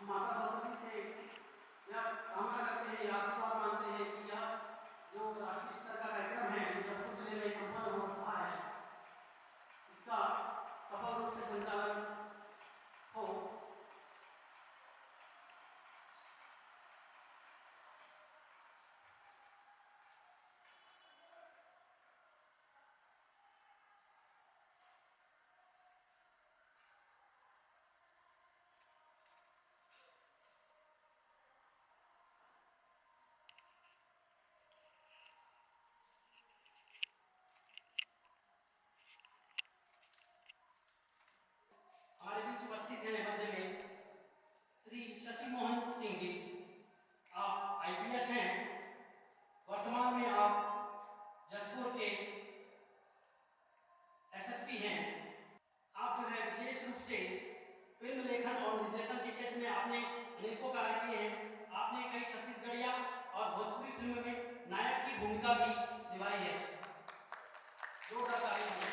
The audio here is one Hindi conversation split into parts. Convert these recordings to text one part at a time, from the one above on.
माता सरस्वती से यह कामना करते हैं या आशीर्वाद मानते हैं कि यह जो राष्ट्रीय स्तर का कार्यक्रम है जो जसपुर जिले में संपन्न हो रहा है इसका सफल रूप से संचालन हो। हमारे बीच उपस्थित हैं मध्य में श्री शशि मोहन सिंह जी। आप आईपीएस हैं, वर्तमान में आप जसपुर के एसएसपी हैं। आप जो है विशेष रूप से फिल्म लेखन और निर्देशन के क्षेत्र में आपने अनेकों कार्य किए हैं। आपने कई छत्तीसगढ़िया और भोजपुरी फिल्म में नायक की भूमिका भी निभाई है। जोरदार तालियां हैं।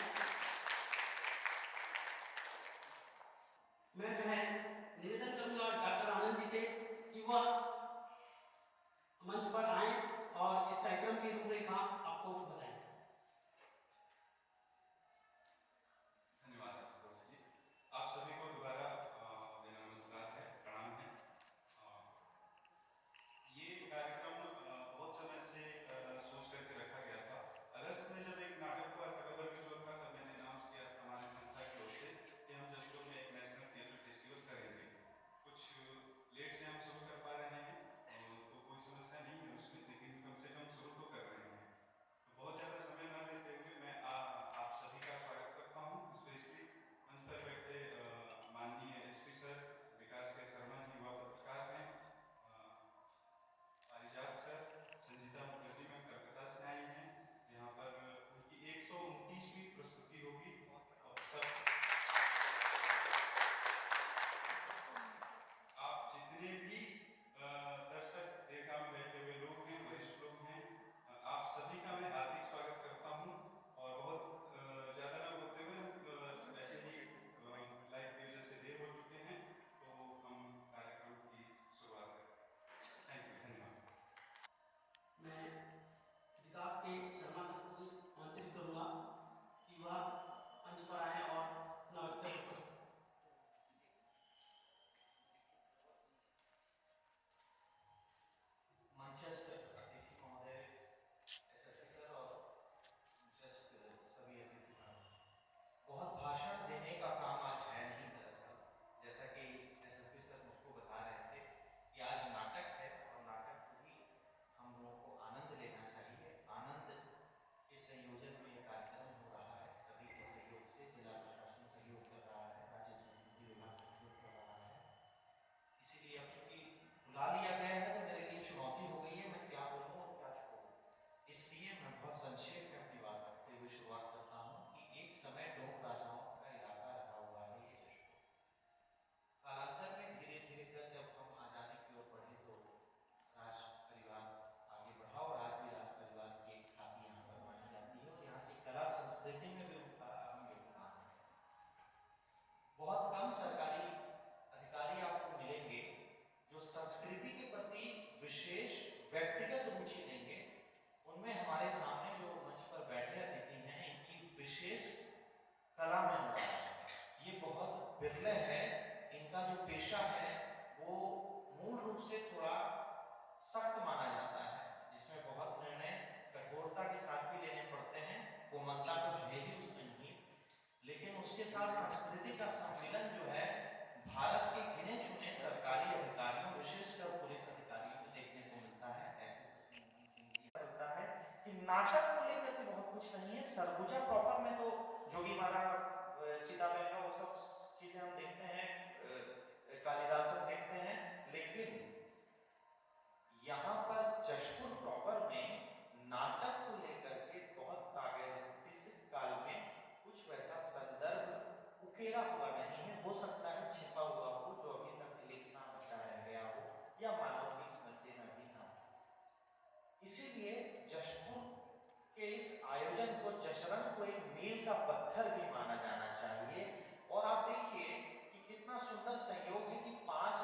मैं जो है निवेदन करूंगा डॉक्टर आनंद जी से कि वह मंच पर आए और इस कार्यक्रम की रूपरेखा आपको बताएं। धन्यवाद आशुतोष जी। आप सभी को दोबारा मेरा नमस्कार है, प्रणाम है। ये कार्यक्रम बहुत समय से सोच करके रखा गया था। अगस्त में जब एक नाटक हुआ कटोबर किशोर का, तब मैंने अनाउंस किया हमारी संस्था की ओर से कि हम जसपुर में एक नेशनल थिएटर फेस्टिवल करेंगे। कुछ लेट से हम शुरू कर पा रहे हैं तो कोई समस्या नहीं है उसमें, लेकिन कम से कम शुरू तो कर रहे हैं। तो बहुत ज़्यादा समय न लेते हुए मैं आप सभी का स्वागत करता हूँ। स्पेशली मंच पर बैठे माननीय एसपी सर विकास के शर्मा जी, युवा पत्रकार हैं, पारिजात सर, संजीता मुखर्जी मैम कलकत्ता से आई हैं। यहाँ पर उनकी 129वीं प्रस्तुति होगी और सब आप जितने भी दर्शक देखा में बैठे हुए लोग हैं, वरिष्ठ लोग हैं, आप सभी का मैं हार्दिक स्वागत करता हूँ। और बहुत ज़्यादा न बोलते हुए वैसे ही लाइव की वजह से देर हो चुके हैं तो हम कार्यक्रम की शुरुआत करें। थैंक यू, धन्यवाद। मैं विकास के शर्मा सर को आमंत्रित करूंगा कि वह मंच पर आए और अपना वक्तव्य प्रस्तुत। मंचस्थ अतिथि महोदय, एसएसपी सर और जस्ट सभी अतिथिगण, बहुत भाषण देने का काम आज है नहीं। दरअसल जैसा कि एसएसपी सर मुझको बता रहे थे कि आज नाटक है और नाटक को भी हम लोगों को आनंद लेना चाहिए। आनंद के संयोजन में यह कार्यक्रम हो रहा है, सभी के सहयोग से जिला प्रशासन सहयोग कर रहा है, राज्य संस्कृति विभाग सहयोग कर रहा है। इसीलिए अब चूंकि बुला लिया गया है तो मेरे लिए चुनौती हो गई है, मैं क्या बोलूं और क्या छोड़ूं। इसलिए मैं बहुत संक्षेप में अपनी बात रखते हुए शुरुआत करता हूं कि एक समय डोम राजाओं का इलाका रहा हुआ है ये जशपुर। कालांतर में धीरे धीरे कर जब हम आजादी की ओर बढ़े तो राज परिवार आगे बढ़ा और आज भी राज परिवार की एक ख्याति यहाँ पर मानी जाती है और यहाँ की कला संस्कृति में भी उनका अहम योगदान है। बहुत कम सरकारी अधिकारी आपको मिलेंगे जो संस्कृति के प्रति विशेष व्यक्तिगत रुचि लेंगे। उनमें हमारे सामने जो मंच पर बैठे अतिथि हैं इनकी विशेष कला में होता है, ये बहुत बिरले है। इनका जो पेशा है वो मूल रूप से थोड़ा सख्त माना जाता है, जिसमें बहुत निर्णय कठोरता के साथ भी लेने पड़ते हैं। कोमलता तो है ही उसमें नहीं, लेकिन उसके साथ संस्कृति का सम्मिलन जो है भारत के गिने चुने सरकारी अधिकारियों, विशेषकर पुलिस अधिकारियों में देखने को मिलता है। ऐसे लगता है कि नाटक को लेकर के बहुत कुछ नहीं है। सरगुजा प्रॉपर में तो जोगी मारा, सीता मैया, वो सब चीजें हम देखते हैं, कालिदासन देखते हैं, लेकिन यहाँ पर जशपुर प्रॉपर में नाटक को लेकर के बहुत प्रागैतिहासिक काल में कुछ वैसा संदर्भ उकेरा हुआ नहीं है। हो सकता है छिपा हुआ हो जो अभी तक लिखना बचाया गया हो या मानव की स्मृति में भी ना हो। इसीलिए जशपुर के इस आयोजन को, जशरन को एक मील का पत्थर भी माना जाना चाहिए। और आप देखिए कि कितना सुंदर संयोग है कि 5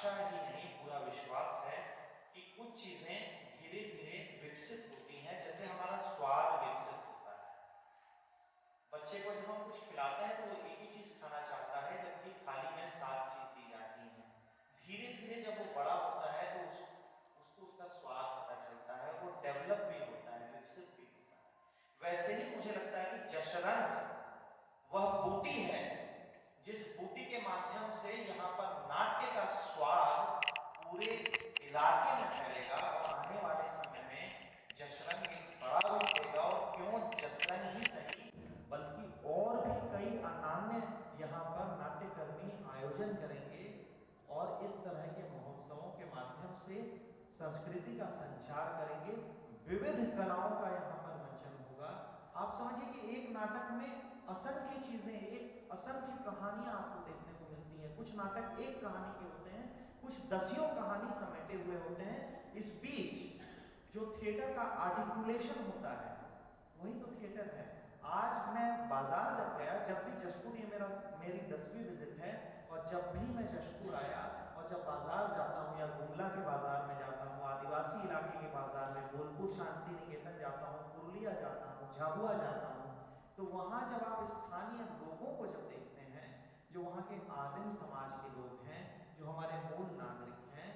आशा ही नहीं पूरा विश्वास है कि कुछ चीजें धीरे धीरे विकसित होती हैं, जैसे हमारा स्वाद विकसित होता है। बच्चे को जब हम कुछ खिलाते हैं तो वो एक ही चीज खाना चाहता है, जबकि थाली में 7 चीज दी जाती हैं। धीरे धीरे जब वो बड़ा होता है तो उसको उसका स्वाद पता चलता है, वो डेवलप भी होता है, विकसित भी होता है। वैसे ही मुझे लगता है कि जशरंग वह बूटी है जिस बूटी के माध्यम से यहाँ पर नाट्य का स्वाद पूरे इलाके में फैलेगा और आने वाले समय में जशरंग एक बड़ा रूप लेगा। और क्यों जशरंग ही सही, बल्कि और भी कई अनन्य यहाँ पर नाट्यकर्मी आयोजन करेंगे और इस तरह के महोत्सवों के माध्यम से संस्कृति का संचार करेंगे। विविध कलाओं का यहाँ पर मंचन होगा। आप समझिए कि एक नाटक में असंख्य चीजें, एक असंख्य कहानियां आपको देखने को मिलती हैं। कुछ नाटक एक कहानी के होते हैं, कुछ दसियों कहानी समेटे हुए होते हैं। इस बीच जो थिएटर का आर्टिकुलेशन होता है वही तो थिएटर है। आज मैं बाजार जब गया, जब भी जशपुर, ये मेरी 10वीं विजिट है, और जब भी मैं जशपुर आया और जब बाजार जाता हूँ या गुमला के बाजार में जाता हूँ, आदिवासी इलाके के बाजार में, बोलपुर शांति निकेतन जाता हूँ, पुरुलिया जाता हूँ, झाबुआ जाता हूँ, तो वहां जब आप स्थानीय लोगों को जब देखते हैं, जो वहां के आदिम समाज के लोग हैं, जो हमारे मूल नागरिक हैं,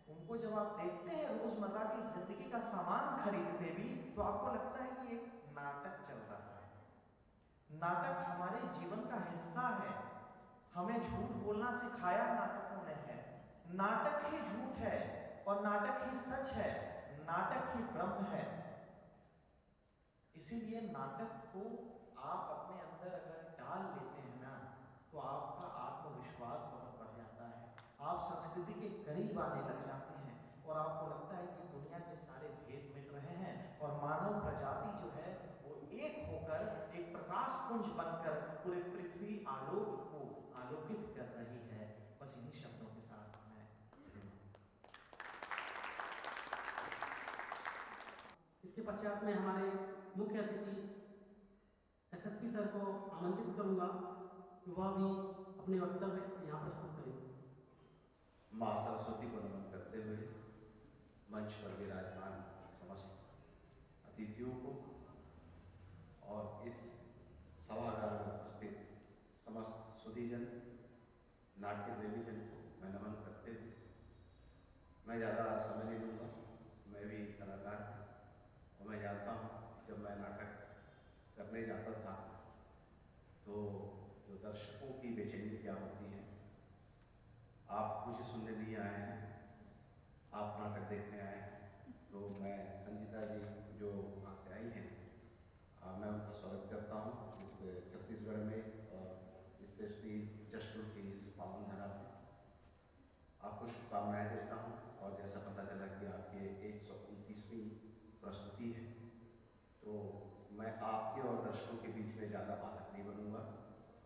उनको जब आप देखते हैं रोजमर्रा की जिंदगी का सामान खरीदते भी, तो आपको लगता है कि एक नाटक चल रहा है। नाटक हमारे जीवन का हिस्सा है। हमें झूठ बोलना सिखाया नाटकों ने है। नाटक ही झूठ है और नाटक ही सच है, नाटक ही ब्रह्म है। इसीलिए नाटक को आप अपने अंदर अगर डाल लेते हैं ना, तो आपका आत्मविश्वास बहुत बढ़ जाता है। आप संस्कृति के करीब आने लग जाते हैं और आपको लगता है कि दुनिया के सारे भेद मिट रहे हैं और मानव प्रजाति जो है वो एक होकर एक प्रकाश पुंज बनकर पूरे पृथ्वी आलोक को आलोकित कर रही है। बस इन्हीं शब्दों के साथ मैं इसके पश्चात में हमारे मुख्य अतिथि एसएसपी सर को आमंत्रित करूंगा कि वह भी अपने वक्तव्य यहाँ प्रस्तुत करें। माँ सरस्वती को नमन करते हुए मंच पर विराजमान समस्त अतिथियों को और इस सभागार में उपस्थित समस्त सुधीजन, नाट्य प्रेमीजन को मैं नमन करते हुए, मैं ज़्यादा समय नहीं लूँगा। मैं भी कलाकार हूँ और मैं जानता हूँ जब मैं नाटक करने जाता था तो जो दर्शकों की बेचैनी क्या होती है। आप मुझे सुनने नहीं आए हैं, आप नाटक देखने आए हैं, तो मैं संजीता जी जो वहाँ से आई हैं, मैं उनका स्वागत करता हूँ इस छत्तीसगढ़ में और स्पेशली जशपुर की इस पावन धरा में। आपको शुभकामनाएँ देता हूँ और जैसा पता चला कि आपकी 129वीं प्रस्तुति है, तो मैं आपके और दर्शकों के बीच में ज़्यादा बाधक नहीं बनूंगा।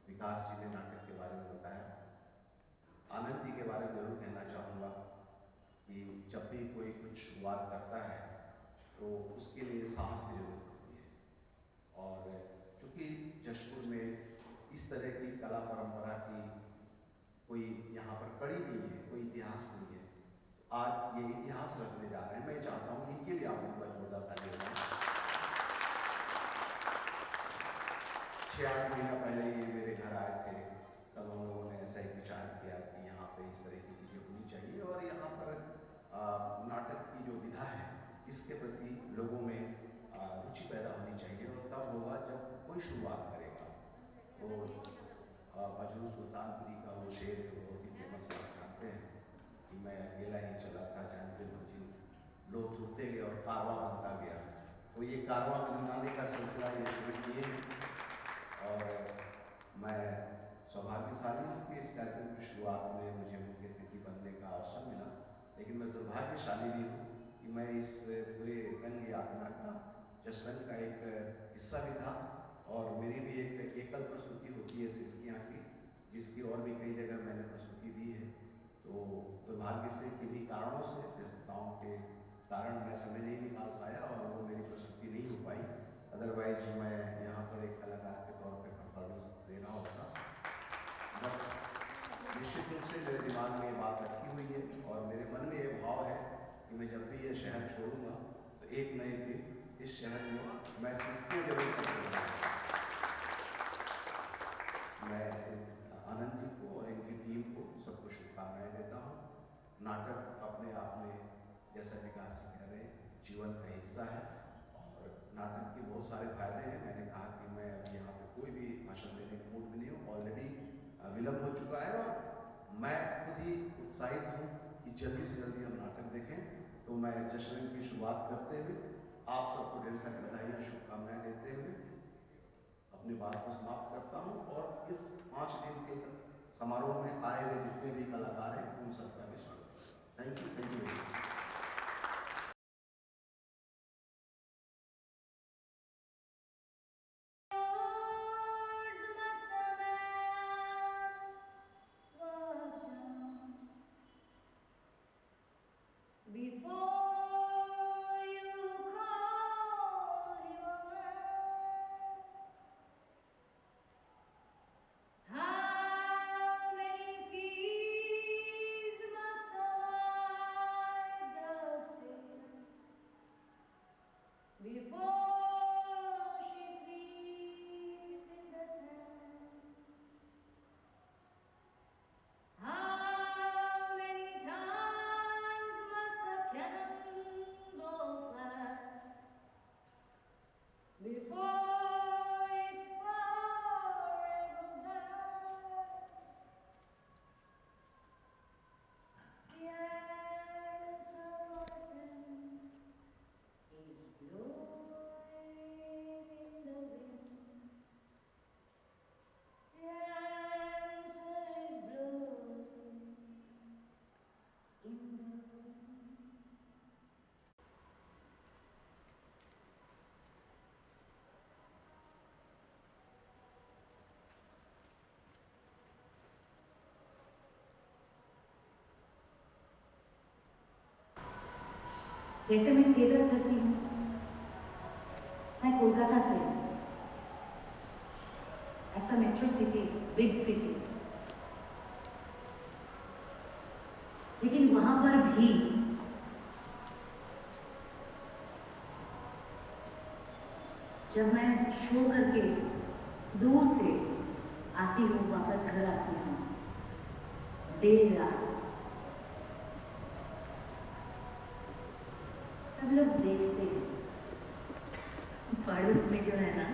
विकास जी ने नाटक के बारे में बताया। आनंद जी के बारे में जरूर कहना चाहूँगा कि जब भी कोई कुछ शुरुआत करता है तो उसके लिए साहस की जरूरत होती है। और चूँकि जशपुर में इस तरह की कला परंपरा की कोई यहाँ पर कड़ी नहीं है, कोई इतिहास नहीं है, तो आज ये इतिहास रखने जा रहे हैं। मैं चाहता हूँ इनके लिए आप लोगों का जोरदार ताली बजाएं। 6-8 महीना पहले ये मेरे घर आए थे, तब हम लोगों ने ऐसा एक विचार किया कि यहाँ पे इस तरह की चीज़ें होनी चाहिए और यहाँ पर नाटक की जो विधा है इसके प्रति लोगों में रुचि पैदा होनी चाहिए। और तब होगा जब कोई शुरुआत करेगा। तो मजरू सुल्तानपुरी का वो शेर जो बहुत ही फेमस है, आप जानते हैं कि मैं अकेला ही चला था जानते मंजिल, लो छूटते गए और कारवां बनता गया। तो ये कारवां बनाने का सिलसिला ये शुरू किए और मैं सौभाग्यशाली हूँ कि इस कार्यक्रम की शुरुआत में मुझे मुख्य अतिथि बनने का अवसर मिला, लेकिन मैं दुर्भाग्यशाली भी हूँ कि मैं इस पूरे रंग यात्रा का जशरंग का एक हिस्सा भी था और मेरी भी एक एकल प्रस्तुति होती है सिसकियाँ की, जिसकी और भी कई जगह मैंने प्रस्तुति दी है। तो दुर्भाग्य से किन्हीं कारणों से, व्यस्तताओं के कारण मैं समय नहीं निकाल पाया और वो मेरी प्रस्तुति नहीं हो पाई। अदरवाइज मैं यहाँ पर एक कलाकार के तौर पे परफॉर्मेंस देना होता। बट निश्चित रूप से मेरे दिमाग में ये बात रखी हुई है एक नए दिन इस शहर में मैं सृष्टि जरूर करता हूँ। मैं आनंद जी को और इनकी टीम को सबको शुभकामनाएं देता हूँ। नाटक अपने आप में, जैसा विकास जी कह रहे हैं, जीवन का हिस्सा है और नाटक के बहुत सारे फायदे हैं। मैंने कहा कि मैं अभी यहाँ पे कोई भी भाषण देने के मूड में नहीं हूँ, ऑलरेडी विलम्ब हो चुका है और मैं खुद ही उत्साहित हूँ कि जल्दी से जल्दी हम नाटक देखें। तो मैं जश्न की शुरुआत करते हुए आप सबको ढेर सारी बधाइयाँ, शुभकामनाएं देते हुए अपनी बात को समाप्त करता हूँ और इस 5 दिन के समारोह में आए हुए जितने भी कलाकार हैं उन सबका भी स्वागत करता हूँ। Thank you very much. Before you call him a man, how many seas must a white dove sail before she sleeps in the sand? How many times must a cannonball fly before it's forever gone? The answer, my friend, is blowing in the wind. The answer is blowing in the wind. जैसे मैं थिएटर करती हूँ, मैं कोलकाता से हूँ। It's a metro city, big city. लेकिन वहां पर भी जब मैं शो करके दूर से आती हूँ, वापस घर आती हूँ देर रात, सब लोग देखते हैं। पड़ोस में जो है ना,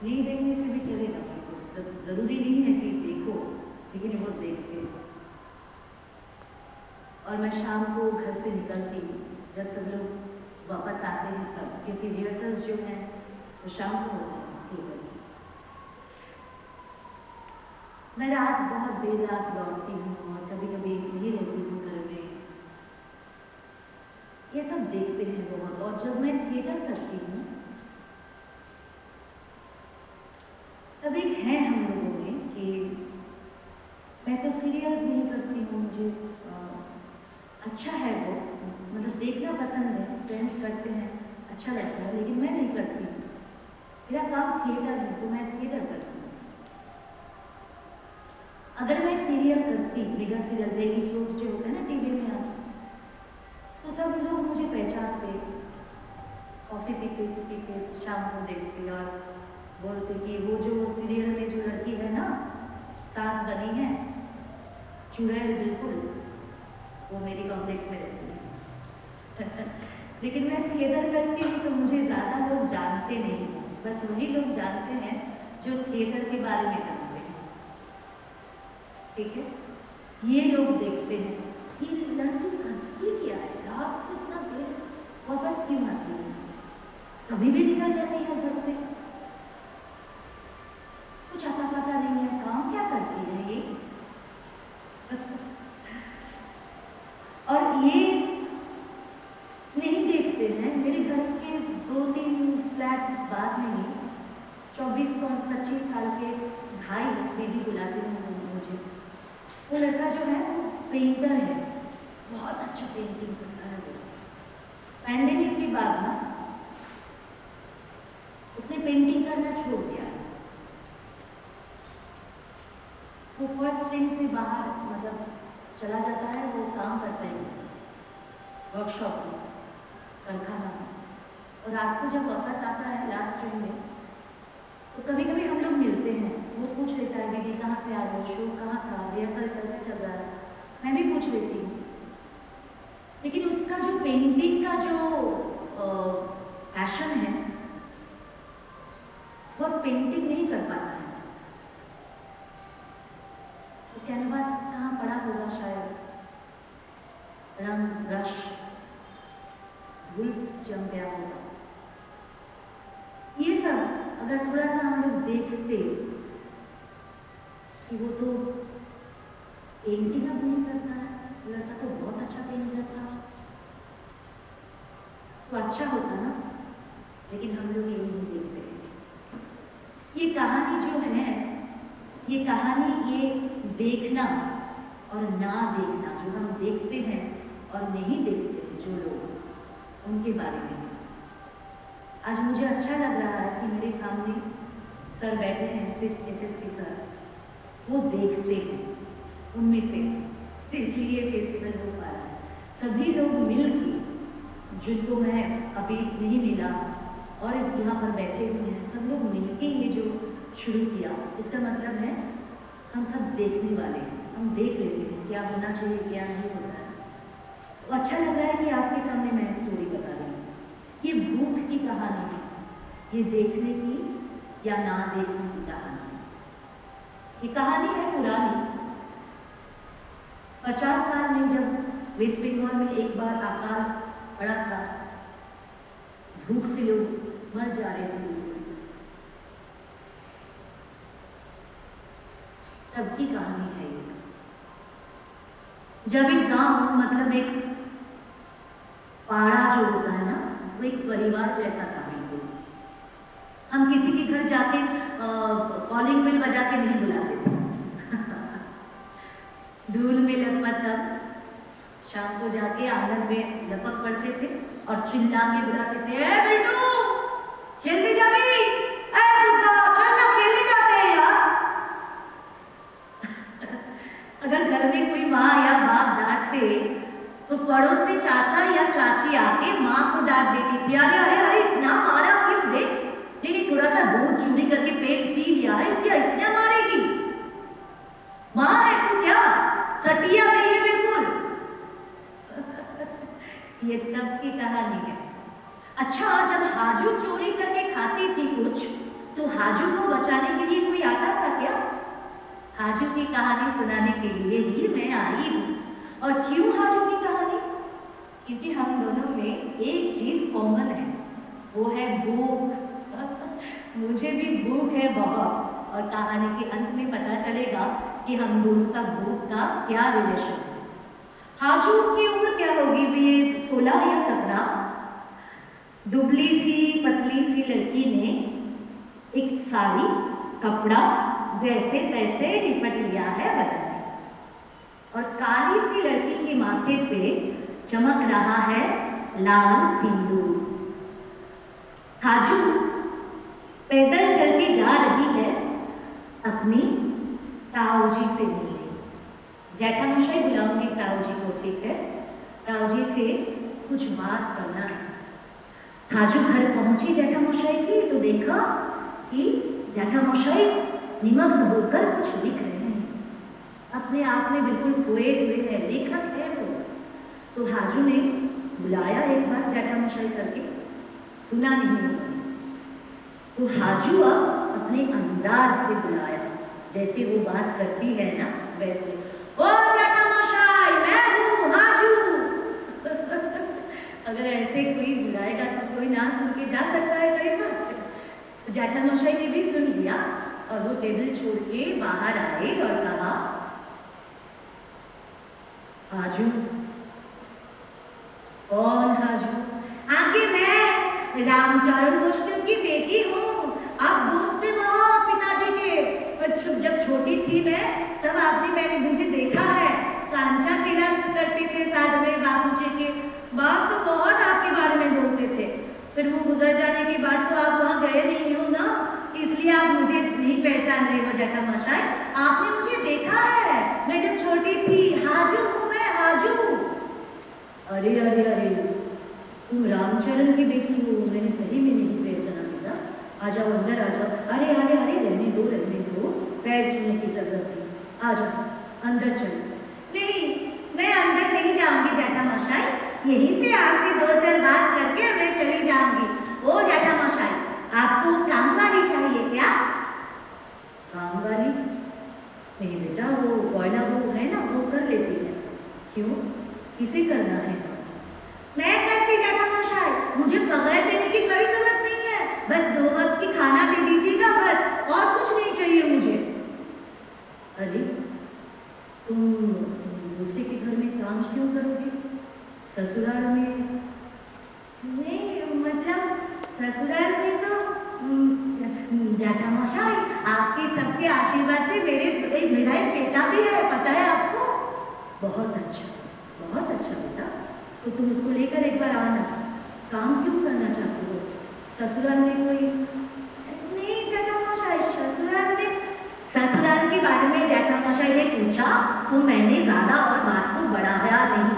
नहीं देखने से भी चलेगा, मतलब जरूरी नहीं है कि देखो, लेकिन वो देखते हैं। और मैं शाम को घर से निकलती हूँ जब सब लोग वापस आते हैं तब, क्योंकि रिहर्सल्स जो हैं वो शाम को होते हैं थिएटर में। मैं रात बहुत देर रात लौटती हूँ और कभी कभी नहीं रहती हूँ घर में। ये सब देखते हैं बहुत। और जब मैं थिएटर करती हूँ तब एक है हम लोगों में कि मैं तो सीरियल्स नहीं करती हूँ, मुझे अच्छा है वो, मतलब देखना पसंद है, फ्रेंड्स करते हैं, अच्छा लगता है, लेकिन मैं नहीं करती हूँ। मेरा काम थिएटर है तो मैं थिएटर करती हूँ। अगर मैं सीरियल करती, मेगा सीरियल, डेली सोप्स जो होते हैं ना टीवी में आते, तो सब लोग मुझे पहचानते, कॉफ़ी पीते पीते शाम को देखते और बोलते कि वो जो सीरियल में जो लड़की है ना, सास बनी है, चुड़ैल बिल्कुल, वो मेरी कॉम्प्लेक्स में रहती है। लेकिन मैं थिएटर करती हूँ तो मुझे ज़्यादा लोग जानते नहीं, बस वही लोग जानते हैं जो थिएटर के बारे में जानते हैं। ठीक है, ये लोग देखते हैं कि लड़की करती क्या है, रात को इतना देर वापस क्यों आती है, कभी भी निकल जाती है घर से, कुछ आता पता नहीं है, काम क्या करती है ये। और ये नहीं देखते हैं। मेरे घर के 2-3 फ्लैट बाद में ही 24-25 साल के भाई दीदी बुलाते हैं मुझे। वो लड़का जो है वो पेंटर है, बहुत अच्छा पेंटिंग करता है वो। पैंडेमिक के बाद ना उसने पेंटिंग करना छोड़ दिया। वो फर्स्ट रिंग से बाहर मतलब चला जाता है, वो काम करता है। वर्कशॉप में, कारखाना में, और रात को जब वापस आता है लास्ट ट्रेन में, तो कभी कभी हम लोग मिलते हैं। वो पूछ लेता है दीदी कहाँ से आ रहे हो, शो कहाँ था, रिहर्सल कैसे चल रहा है, मैं भी पूछ लेती हूँ। लेकिन उसका जो पेंटिंग का जो पैशन है वो पेंटिंग नहीं कर पाता है। तो कैनवास कहाँ पड़ा होगा, शायद रंग ब्रश धूल जम गया होगा। ये सब अगर थोड़ा सा हम लोग देखते कि वो तो पेंटिंग अब नहीं करता है, लड़का तो बहुत अच्छा पेंट करता है, तो अच्छा होता ना। लेकिन हम लोग ये नहीं देखते हैं। ये कहानी जो है, ये कहानी ये देखना और ना देखना, जो हम देखते हैं और नहीं देखते हैं जो लोग, उनके बारे में है। आज मुझे अच्छा लग रहा है कि मेरे सामने सर बैठे हैं, सिर्फ एसएसपी सर, वो देखते हैं उनमें से, तो इसलिए फेस्टिवल हो पा रहा है। सभी लोग मिल के, जिनको मैं अभी नहीं मिला और यहाँ पर बैठे हुए हैं, सब लोग मिलके ये जो शुरू किया, इसका मतलब है हम सब देखने वाले हैं, हम देख लेते हैं क्या होना चाहिए, क्या नहीं होता है। तो अच्छा लग रहा है कि आपके सामने मैं स्टोरी बता रही हूँ। ये भूख की कहानी है, ये देखने की या ना देखने की कहानी है। ये कहानी है पुरानी। 50 साल में जब वेस्ट बंगाल में एक बार अकाल पड़ा था, भूख से लोग मर जा रहे थे, तब की कहानी है ये। जब एक गांव, मतलब एक पाड़ा जो होता है ना, वो एक परिवार जैसा था बिल्कुल। हम किसी के घर जाके कॉलिंग बेल बजा के नहीं बुलाते थे। धूल में लपट हम शाम को जाके आंगन में लपक पड़ते थे और चिल्ला के बुलाते थे, ए बिल्टू खेलने जा भी, ए दुर्गा चल ना खेलने जाते हैं यार। अगर घर में कोई माँ या बाप डांटते तो पड़ोस से चाचा या चाची आके माँ को डांट देती थी, अरे अरे अरे इतना मारा क्यों, दे नहीं थोड़ा सा दूध चूरी करके पी लिया है, इसलिए इतना मारेगी। माँ है तू क्या, सटिया गई है बिल्कुल। ये तब की कहानी है। अच्छा, जब हाजू चोरी करके खाती थी कुछ, तो हाजू को बचाने के लिए कोई आता था क्या? हाजू की कहानी सुनाने के लिए ही मैं आई हूँ। और क्यों हाजू की कहानी? क्योंकि हम दोनों में एक चीज कॉमन है, वो है भूख। मुझे भी भूख है बहुत, और कहानी के अंत में पता चलेगा कि हम दोनों का भूख का क्या रिलेशन है। हाजू की उम्र क्या होगी, ये 16 या 17। दुबली सी पतली सी लड़की ने एक साड़ी कपड़ा जैसे तैसे लिपट लिया है बदन में, और काली सी लड़की के माथे पे चमक रहा है लाल सिंदूर। हाजू पैदल चल के जा रही है अपनी ताऊ जी से मिलने। जैठामशाई बुलाऊंगी ताऊ जी को, ठीक है? ताऊ जी से कुछ बात करना है। हाजू घर पहुंची जैठामशाई की तो देखा कि जैठामशाई निमग्न होकर कुछ लिख रहे हैं, अपने आप में बिल्कुल खोए हुए हैं, लेखक है वो। तो हाजू ने बुलाया एक बार जैठामशाई करके, सुना नहीं। तो हाजू अब अपने अंदाज से बुलाया, जैसे वो बात करती है ना वैसे, ओ जैठामशाई मैं हूँ हाजू। अगर ऐसे कोई बुलाएगा तो कोई ना सुन के जा सकता है, कई बार। तो जैठामशाई ने भी सुन लिया और वो टेबल छोड़ के बाहर आए और कहा, हाजू। कौन हाजू? आगे मैं रामचरण गोष्ठी की बेटी हूँ, आप दोस्त थे वहाँ पिताजी के। पर जब छोटी थी मैं, तब मैंने मुझे देखा है, कांचा खेला करते थे साथ में बाबूजी के। बाप तो बहुत आपके बारे में बोलते थे, फिर वो गुजर जाने के बाद तो आप वहाँ गए नहीं हो ना, इसलिए आप मुझे नहीं पहचान रहे हो जैठामशाई। आपने मुझे देखा है, मैं जब छोटी थी। हाजू हूँ मैं, हाजू। अरे अरे अरे, तुम रामचरण की बेटी हो, मैंने सही में नहीं पहचाना बेटा। आ जाओ अंदर आ जाओ। अरे अरे अरे, रहने दो, पैर छूने की जरूरत नहीं। आ जाओ अंदर चलो। नहीं, मैं अंदर नहीं जाऊंगी जेठामशाई, यहीं से आपसे 2-4 बात करके मैं चली जाऊंगी। ओ जेठामशाई, आपको काम वाली चाहिए क्या? काम वाली? नहीं बेटा, वो कोयला वो है ना, वो कर लेती है। क्यों, किसे करना है? मैं करती जेठामशाई, मुझे पगार देने की कोई जरूरत नहीं है, बस 2 वक्त की खाना दे दीजिएगा बस, और कुछ नहीं चाहिए मुझे। अरे, तुम दूसरे के घर में काम क्यों करोगे? ससुराल में? नहीं मतलब ससुराल में तो जेठामशाई, आपके सबके आशीर्वाद से मेरे एक मिठाई बेटा भी है, पता है आपको? बहुत अच्छा बेटा, तो तुम उसको लेकर एक बार आना। काम क्यों करना चाहते हो? ससुराल में कोई? नहीं जेठामशाई, ससुराल के बारे में जेठामशाई ने पूछा तो मैंने ज्यादा और बात को बढ़ाया नहीं।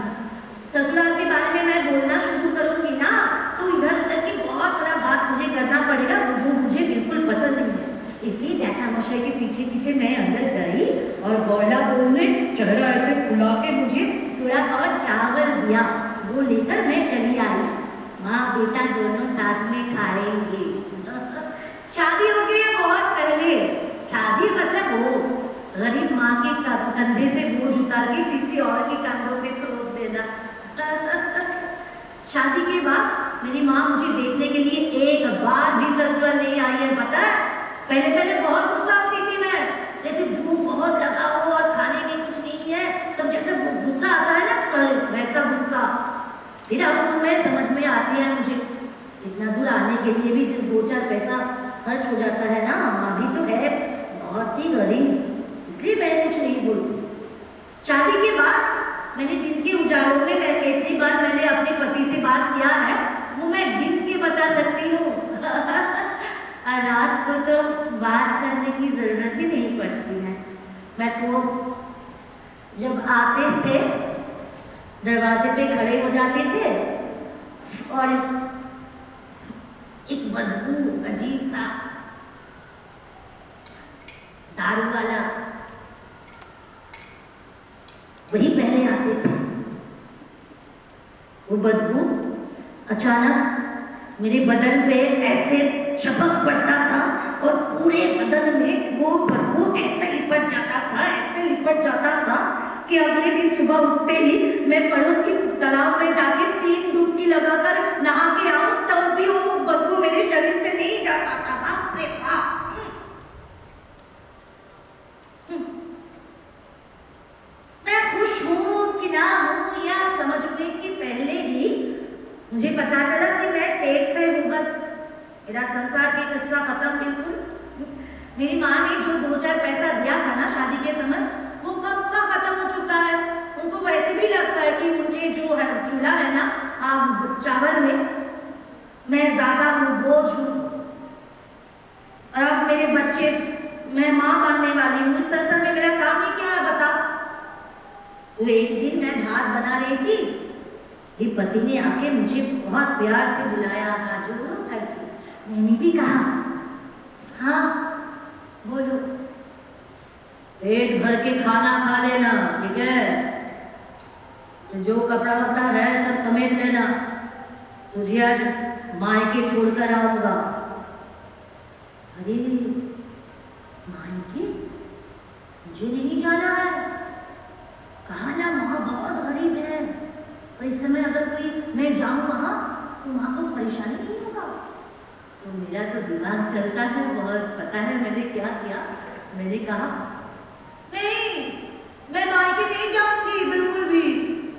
ससुराल के बारे में मैं बोलना शुरू करूंगी ना तो इधर उधर की बहुत सारा बात मुझे करना पड़ेगा, जो मुझे बिल्कुल पसंद नहीं है। इसलिए जेठामशाई के पीछे पीछे मैं अंदर गई और गौला बहू ने चेहरा ऐसे फुला के मुझे थोड़ा बहुत चावल दिया, वो लेकर मैं चली आई। माँ बेटा दोनों साथ में खाएंगे। शादी हो गई है बहुत पहले। शादी मतलब वो गरीब माँ के कंधे से बोझ उतार के किसी और के कंधों पे थोप देना। शादी के बाद मेरी माँ मुझे देखने के लिए एक बार भी ससुराल नहीं आई है, पता है? पहले बहुत गुस्सा होती थी मैं, जैसे भूख बहुत लगा हो और खाने में कुछ नहीं है, तब जैसे गुस्सा आता है ना, तो वैसा गुस्सा। फिर अब मैं समझ में आती है मुझे, इतना दूर आने के लिए भी 2-4 पैसा खर्च हो जाता है ना, माँ भी तो है बहुत ही गरीब, इसलिए मैं कुछ नहीं बोलती। शादी के बाद मैंने दिन के उजालों में मैं कितनी बार मैंने अपने पति से बात किया है वो मैं गिन के बता सकती हूँ। और रात को तो बात करने की जरूरत ही नहीं पड़ती है। बस वो जब आते थे दरवाजे पे खड़े हो जाते थे और एक बदबू अजीब सा दारू वाला वही पहले आते थे। वो बदबू अचानक मेरे बदन पे ऐसे चपक पड़ता था और पूरे बदन में वो बदबू ऐसे लिपट जाता था कि अगले दिन सुबह उठते ही मैं पड़ोस की तालाब में जाके 3 डुबकी लगाकर नहा के आऊं, तब भी वो बदबू मेरे शरीर से नहीं जाता था। बाप रे बाप। मैं खुश हूँ कि ना हूँ या समझने के पहले ही मुझे पता चला कि मैं पेट से हूँ, बस मेरा संसार की किस्सा खत्म बिल्कुल। मेरी माँ ने जो 2-4 पैसा दिया था ना शादी के समय, वो कब का खत्म हो चुका है। उनको वैसे भी लगता है कि उनके जो है चूल्हा है ना चावल में मैं ज्यादा हूँ, बोझ हूँ। और अब मेरे बच्चे, मैं माँ बनने वाली हूँ, इस संसार में मेरा काम ही क्या है बता। तो एक दिन मैं भात बना रही थी, ये पति ने आके मुझे बहुत प्यार से बुलाया बाजू करके। मैंने भी कहा हाँ बोलो। पेट भर के खाना खा लेना, ठीक है? जो कपड़ा वपड़ा है सब समेट लेना, तुझे आज मायके छोड़कर आऊंगा। अरे मायके? मुझे नहीं जाना है। कहा ना माँ बहुत गरीब है और इस समय अगर कोई मैं जाऊँ वहाँ तो माँ को परेशानी नहीं होगा। तो मेरा तो दिमाग चलता है बहुत, पता है मैंने क्या किया? मैंने कहा नहीं, मैं मायके नहीं जाऊंगी बिल्कुल भी।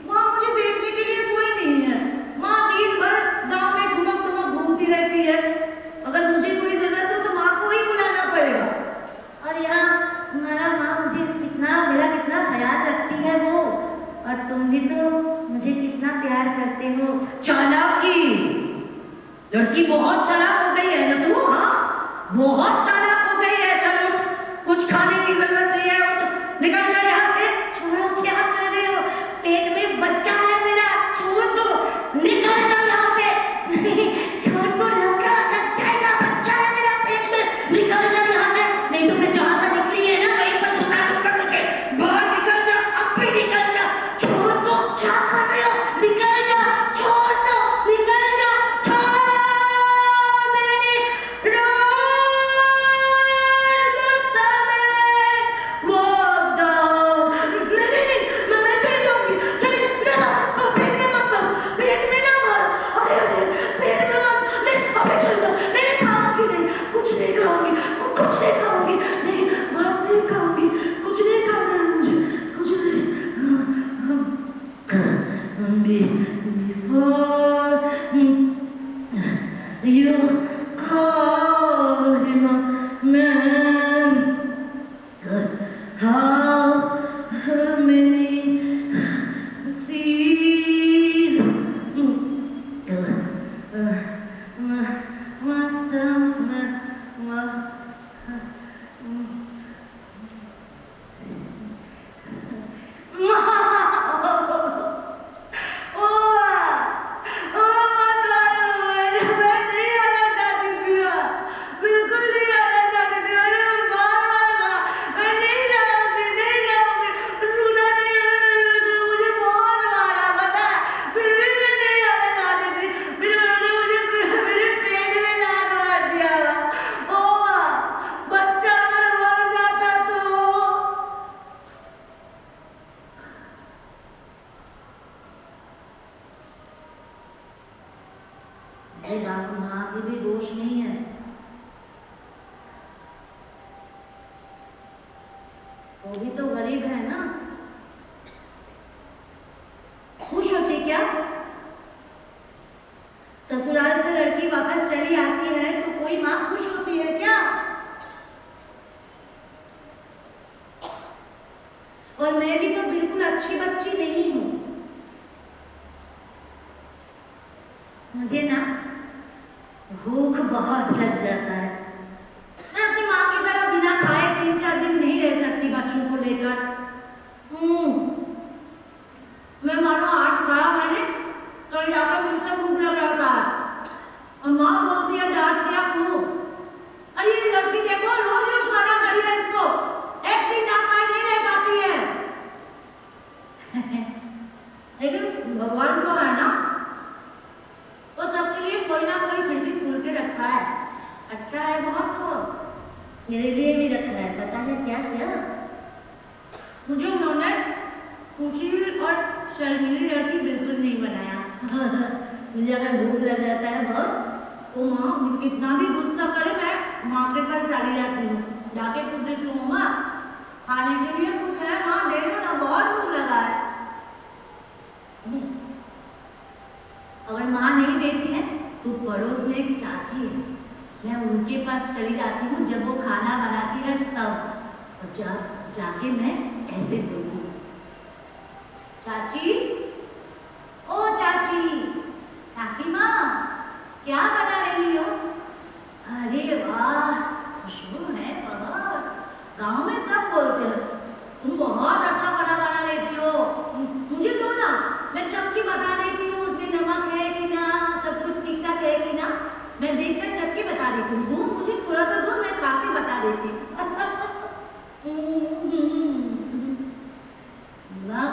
वहाँ मुझे देखने के लिए कोई नहीं है। माँ दिन भर गाँव में ठुमक घूमती रहती है। अगर मुझे कोई जरूरत हो तो माँ को ही बुलाना पड़ेगा। और यहाँ तुम्हारा माँ मुझे मेरा कितना ख्याल रखती है वो, और तुम भी तो मुझे कितना प्यार करते हो। चालाकी, लड़की बहुत चालाक हो गई है ना तू? हाँ बहुत चालाक हो गई है। चल उठ, कुछ खाने की जरूरत नहीं है, उठ निकल जा यहाँ से। छोड़ो, क्या कर रहे हो? पेट में बच्चा है मेरा, छोड़ पेट में मत, नहीं अबे छोड़ दो, नहीं खाऊंगी, नहीं कुछ नहीं खाऊंगी, कुछ नहीं खाऊंगी, नहीं भात नहीं खाऊंगी, कुछ नहीं खाना है मुझे, कुछ नहीं। Before you call him a man, how many seas must a man माँ की भी दोष नहीं है। वो भी तो गरीब है ना। खुश होती क्या? ससुराल से लड़की वापस चली आती है तो कोई माँ खुश होती है क्या? और मैं भी तो बिल्कुल अच्छी बच्ची नहीं हूं। मुझे ना भूख बहुत लग जाता है। मैं अपनी माँ की तरह बिना खाए 3-4 दिन नहीं रह सकती बच्चों को लेकर। मैं मानो 8 खाया मैंने तो जाकर मुझसे भूख लग रहा था और माँ बोलती है डांट दिया क्यों? अरे ये लड़की देखो रोज रोज खाना चाहिए इसको, एक दिन ना खाए नहीं रह पाती है। लेकिन भगवान को है ना, वो सबके लिए कोई ना कोई खिड़की खोल के रखा है। अच्छा है बहुत, वो मेरे लिए भी रखा है। पता है क्या क्या? मुझे उन्होंने खुशी और शर्मीली लड़की बिल्कुल नहीं बनाया। मुझे अगर भूख लग जाता है बहुत तो माँ कितना भी गुस्सा करे मैं माँ के पास चली जाती हूँ, जाके पूछ देती हूँ माँ खाने के लिए कुछ है माँ, दे दो ना, बहुत भूख लगा है। अगर माँ नहीं देती है तो पड़ोस में एक चाची है, मैं उनके पास चली जाती हूँ जब वो खाना बनाती है तब, और जाके मैं ऐसे बोलती हूँ चाची, ओ चाची, काकी माँ क्या बना रही हो? अरे वाह खुशबू है बहुत, गाँव में सब बोलते हैं तुम बहुत अच्छा खाना बना लेती हो, मुझे दो ना, मैं चक्की बता देती हूँ उसमें नमक है कि ना, सब कुछ ठीक ठाक है कि ना, मैं देखकर चक्की बता देती हूँ। दूध मुझे थोड़ा सा दूध मैं खा के बता देती हूँ।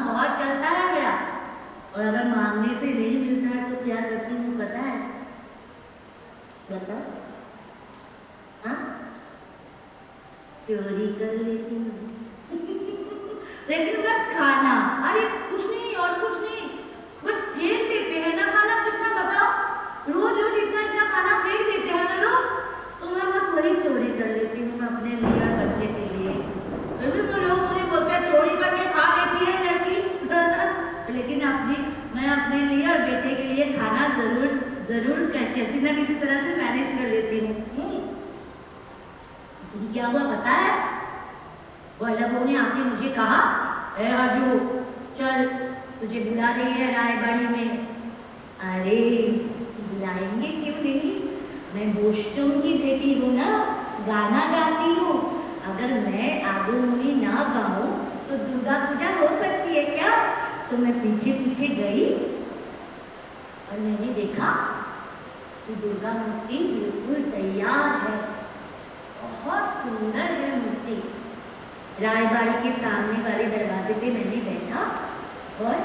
बहुत चलता है मेरा, और अगर मांगने से नहीं मिलता है तो क्या करती हूँ पता है? बताओ। हाँ, चोरी कर लेती हूँ। लेकिन बस खाना, अरे कुछ नहीं और कुछ नहीं, बस फेंक देते हैं ना खाना, कितना बताओ, रोज रोज इतना इतना खाना फेंक देते हैं ना लोग, तो मैं बस वही चोरी कर लेती हूँ अपने लिए और बच्चे के लिए। लोग मुझे बोलते हैं चोरी करके खा लेती है लड़की। लेकिन मैं अपने लिए और बेटे के लिए खाना जरूर किसी ना किसी तरह से मैनेज कर लेती हूँ। क्या हुआ पता है? वो अलग ने आके मुझे कहा, ए हजू चल तुझे बुला रही है रायबाड़ी में। अरे बुलाएंगे क्यों नहीं, मैं बोस्टों की बेटी हूँ ना, गाना गाती हूँ, अगर मैं आदू मुनि ना गाऊं तो दुर्गा पूजा हो सकती है क्या? तो मैं पीछे पीछे गई और मैंने देखा कि दुर्गा मूर्ति बिल्कुल तैयार है, बहुत सुंदर है मूर्ति। रायबाड़ी के सामने वाले दरवाजे पे मैंने बैठा और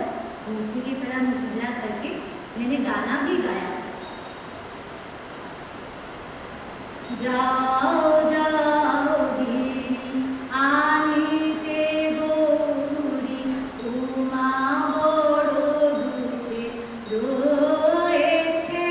मूर्ति की तरह मुचला करके मैंने गाना भी गाया। जाओ जाओगी आनीते गौरी उमा बड़ो दुखे रोएছে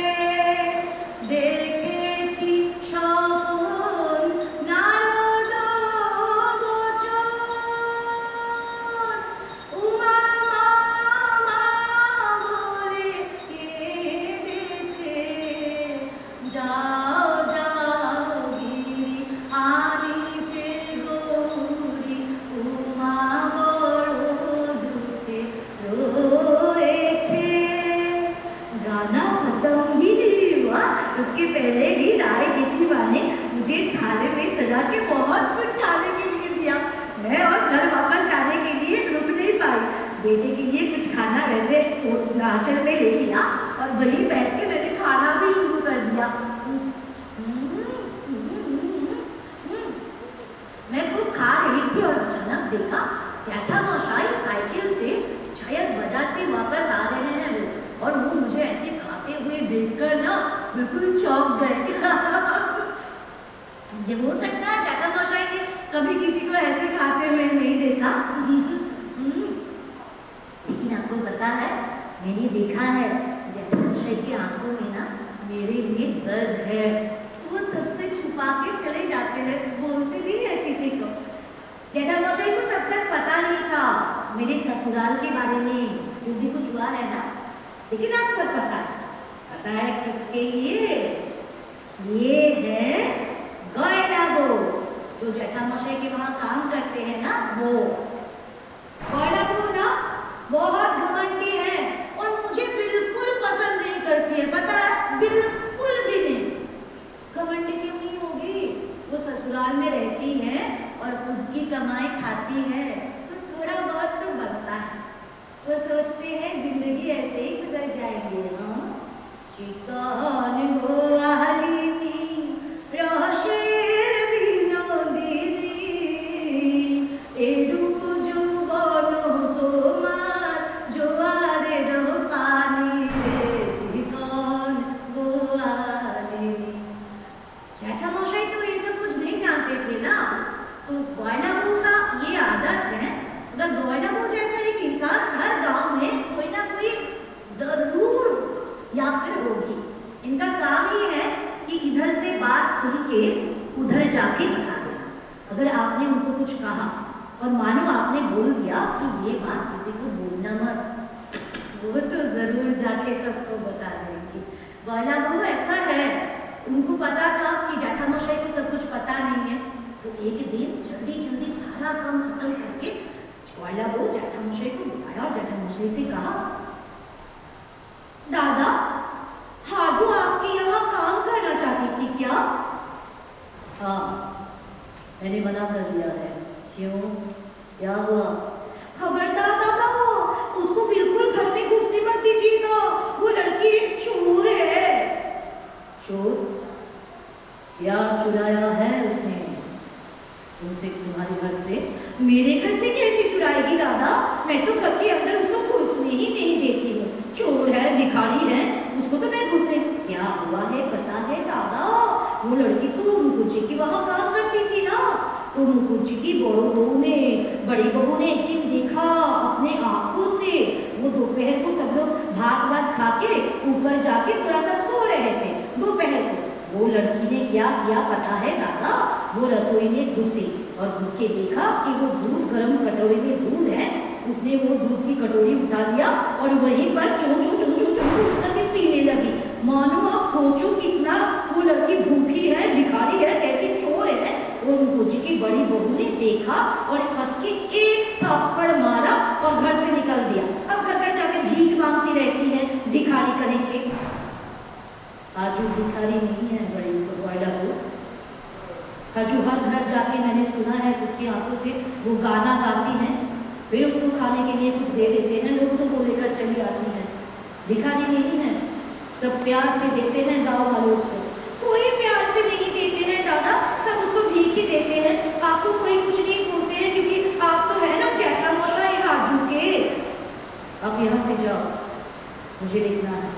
उसके पहले ही राय जेठी माँ ने मुझे थाली में सजा के बहुत कुछ खाने के लिए दिया। मैं और घर वापस जाने के लिए रुक नहीं पाई। बेटे के लिए कुछ खाना वैसे आंचल में ले लिया और वहीं बैठ के मैंने खाना भी शुरू कर दिया। मैं खूब खा रही थी और अचानक देखा जेठामशाई साइकिल से शायद बाजार से वापस आ रहे हैं वो, और वो मुझे ऐसे खाते हुए देखकर ना बिल्कुल चौंक गए। जब हो सकता है जेठामशाई ने कभी किसी को ऐसे खाते हुए नहीं देखा। लेकिन आपको पता है, मैंने देखा है जेठामशाई की आंखों में ना मेरे लिए दर्द है। वो सबसे छुपा के चले जाते हैं, बोलते नहीं है किसी को। जेठामशाई को तब तक पता नहीं था मेरे ससुराल के बारे में, जो भी कुछ हुआ है ना। लेकिन आप सब पता है किसके लिए? ये है गौड़ाबो, जो जेठामशाई के वहां काम करते हैं ना, वो गौड़ाबो ना बहुत घमंडी है और मुझे बिल्कुल पसंद नहीं करती है, पता है, बिल्कुल भी नहीं। घमंडी क्यों नहीं होगी? वो ससुराल में रहती है और खुद की कमाई खाती है, तो थोड़ा बहुत तो बनता है। वो सोचते हैं जिंदगी ऐसे ही गुजर जाएगी। हाँ, चिकन गोवालिनी रसेर बिनोदिनी एरूप যৌবন তোমার জোয়ারের পানি রে চিকন গোয়ালিনী। जेठामशाई तो ये सब कुछ नहीं जानते थे ना। तो गौड़ाबो का ये आदत है, अगर गौड़ाबो जैसा एक इंसान हर गांव में कोई ना कोई जरूर या फिर होगी। इनका काम ही है कि इधर से बात सुन के उधर जाके बता देना। अगर आपने उनको कुछ कहा और मानो आपने बोल दिया कि ये बात किसी को बोलना मत, वो तो जरूर जाके सबको बता देंगे। गौड़ाबो ऐसा है, उनको पता था कि जेठामशाई को सब कुछ पता नहीं है। तो एक दिन जल्दी जल्दी सारा काम खत्म करके गौड़ाबो जेठामशाई को बुलाया और जेठामशाई से कहा, दादा हाजू आपके यहाँ काम करना चाहती थी क्या? हाँ, मैंने मना कर दिया है। क्यों, क्या हुआ? खबरदार दादा, उसको बिल्कुल घर में घुसने मत दीजिएगा, वो लड़की एक चोर है। चोर? क्या चुराया है उसने तुमसे, तुम्हारे घर से? मेरे घर से कैसे चुराएगी दादा? मैं तो घर के अंदर उसको घुसने ही नहीं देती हूँ। चोर है, भिखारी है, उसको तो मैं घुसने। क्या हुआ है पता है दादा? वो लड़की तो मुकुजी की वहाँ काम करती थी ना, तो मुकुजी की बड़ी बहू ने एक दिन देखा अपने आंखों से। वो दोपहर को सब लोग भात खा के ऊपर जाके थोड़ा सा सो रहे थे दोपहर को। वो लड़की ने क्या किया पता है दादा? वो रसोई में घुसी और घुस के देखा कि वो दूध गर्म कटोरी में दूध है। उसने वो दूध की कटोरी उठा लिया और वहीं पर चूं करके पीने लगी। मानो आप सोचो कितना वो लड़की भूखी है, भिखारी है, कैसे चोर है। और मुकुजी की बड़ी बहू ने देखा और कस के एक थप्पड़ मारा और घर से निकल दिया। अब घर जाके भीख मांगती रहती है, भिखारी करेंगे। हाजू भिखारी नहीं है बड़ी गौड़ाबो। हाजू हर घर जाके मैंने सुना है खुद की आंखों से वो गाना गाती हैं, फिर उसको खाने के लिए कुछ दे देते हैं। लोग तो वो लेकर चली आती हैं। भिखारी नहीं है, सब प्यार से देते हैं गाँव वालों को। कोई प्यार से नहीं देते हैं दादा, सब उसको भीख ही देते हैं। आपको कोई कुछ नहीं बोलते हैं क्योंकि आप तो है ना जेठामशाई हाजू के। अब यहाँ से जाओ, मुझे लिखना है।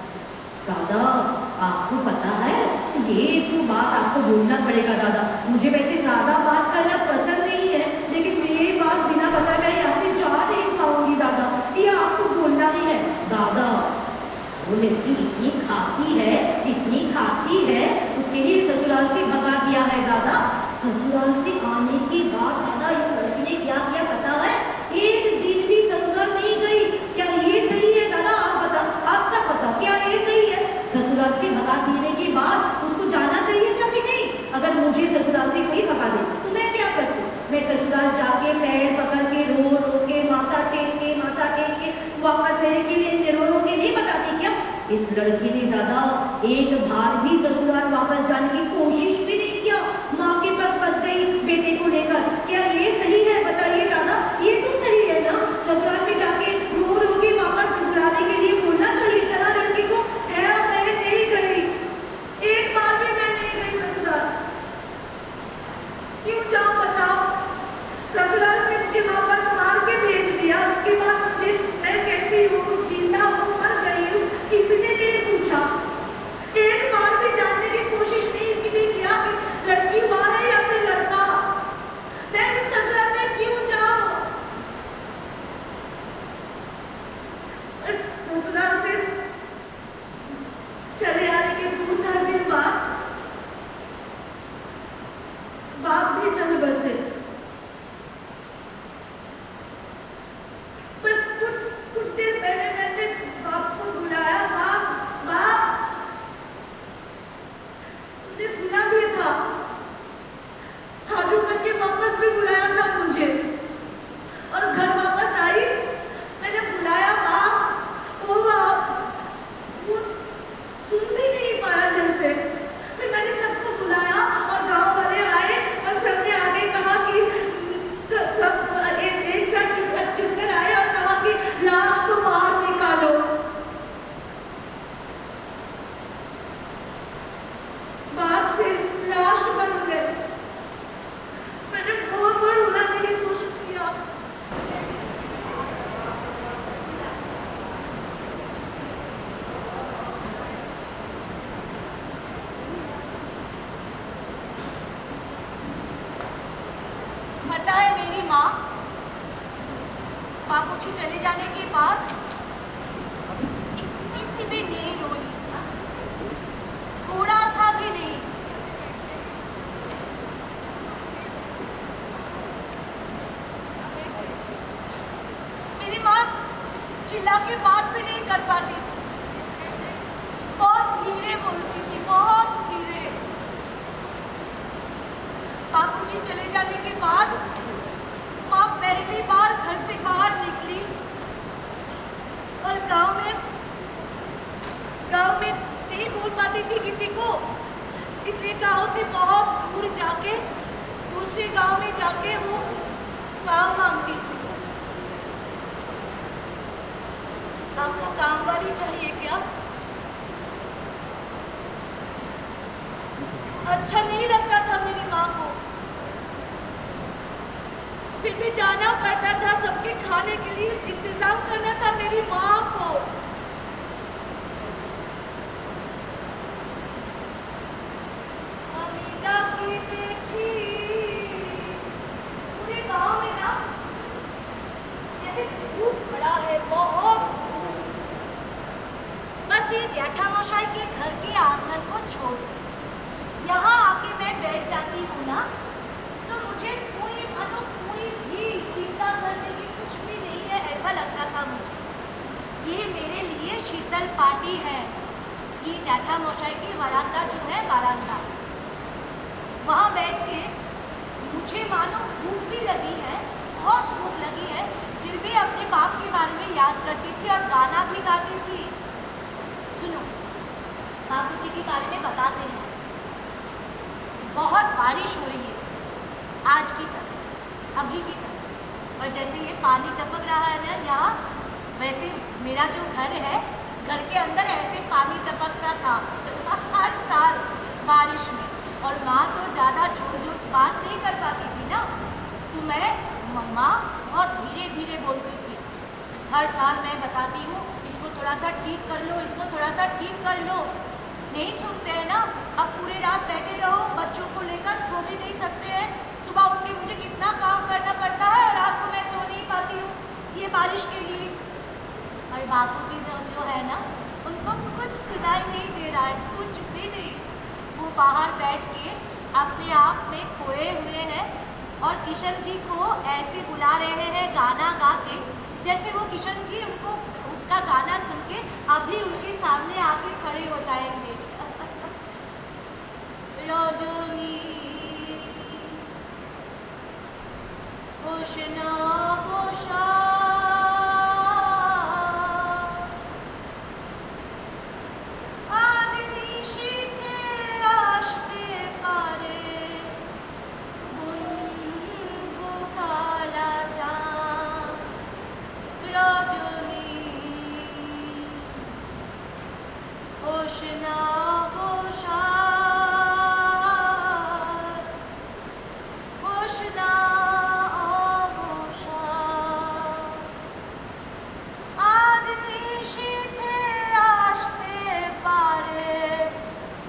दादा आपको पता है, ये तो बात आपको बोलना पड़ेगा दादा। मुझे वैसे ज्यादा बात करना पसंद नहीं है, लेकिन ये बात बिना बताए मैं यहाँ से जा नहीं पाऊंगी दादा, ये आपको बोलना ही है। दादा वो लड़की इतनी खाती है, उसके लिए ससुराल से भगा दिया है दादा। ससुराल से आने के बाद दादा इस लड़की ने क्या किया पता है? एक दिन भी ससुराल नहीं गई। क्या ये सही है दादा? आप सब बताओ, क्या ये सही है? ससुराल से भगा देने के बाद उसको जाना चाहिए था कि नहीं? अगर मुझे ससुराल से कोई भगा देता तो मैं क्या करती? मैं ससुराल जाके पैर पकड़ के रो के माथा टेक के वापस रहने के लिए रो के नहीं बताती क्या? इस लड़की ने दादा एक बार भी ससुराल बापूजी चले जाने के बाद किसी भी नहीं रोई, थोड़ा सा भी नहीं। मेरी माँ चिल्ला के बात भी नहीं कर पाती थी, बहुत धीरे बोलती थी, बहुत धीरे। बापूजी चले जाने के बाद माँ पहली बार घर से बाहर निकली और गांव में नहीं बोल पाती थी किसी को, इसलिए गांव से बहुत दूर जाके दूसरे गांव में जाके वो काम मांगती थी। आपको काम वाली चाहिए क्या? अच्छा नहीं लगता था मेरी माँ को, फिर भी जाना पड़ता था, सबके खाने के लिए इंतजाम करना था मेरी माँ को। पूरे गांव में ना जैसे धूप पड़ा है, बहुत धूप। बस ये जेठामशाई के घर के आंगन को छोड़ यहाँ आके मैं बैठ जाती हूँ ना, तो मुझे कोई भी चिंता करने की कुछ भी नहीं है, ऐसा लगता था मुझे। ये मेरे लिए शीतल पार्टी है। ये जेठामशाई की वरांडा जो है, बारांडा, वहाँ बैठ के मुझे मानो भूख भी लगी है, बहुत भूख लगी है, फिर भी अपने बाप के बारे में याद करती थी और गाना भी गाती थी। सुनो, बापूजी के बारे में बताते हैं। बहुत बारिश हो रही है आज की तरह, अभी की तरह, और जैसे ये पानी टपक रहा है ना यहाँ, वैसे मेरा जो घर है, घर के अंदर ऐसे पानी टपकता था हर साल बारिश में। और माँ तो ज़्यादा जोर से बात नहीं कर पाती थी ना, तो मैं मम्मा बहुत धीरे धीरे बोलती थी। हर साल मैं बताती हूँ इसको थोड़ा सा ठीक कर लो, इसको थोड़ा सा ठीक कर लो, नहीं सुनते हैं ना। अब पूरे रात बैठे रहो, बच्चों को लेकर सो भी नहीं सकते हैं, सुबह उठ के मुझे कितना काम करना पड़ता है और रात को मैं सो नहीं पाती हूँ ये बारिश के लिए। और बापूजी जो है ना, उनको कुछ सुनाई नहीं दे रहा है, कुछ भी नहीं। वो बाहर बैठ के अपने आप में खोए हुए हैं और किशन जी को ऐसे बुला रहे हैं गाना गा के, जैसे वो किशन जी उनका गाना सुन के अभी उनके सामने आके खड़े हो जाएंगे। रजनी होशना होशा आज निशीथे आस्ते पारे बंधु काला चाँद रजनी होशना होशा होशना होशा आज निशीथे आस्ते पारे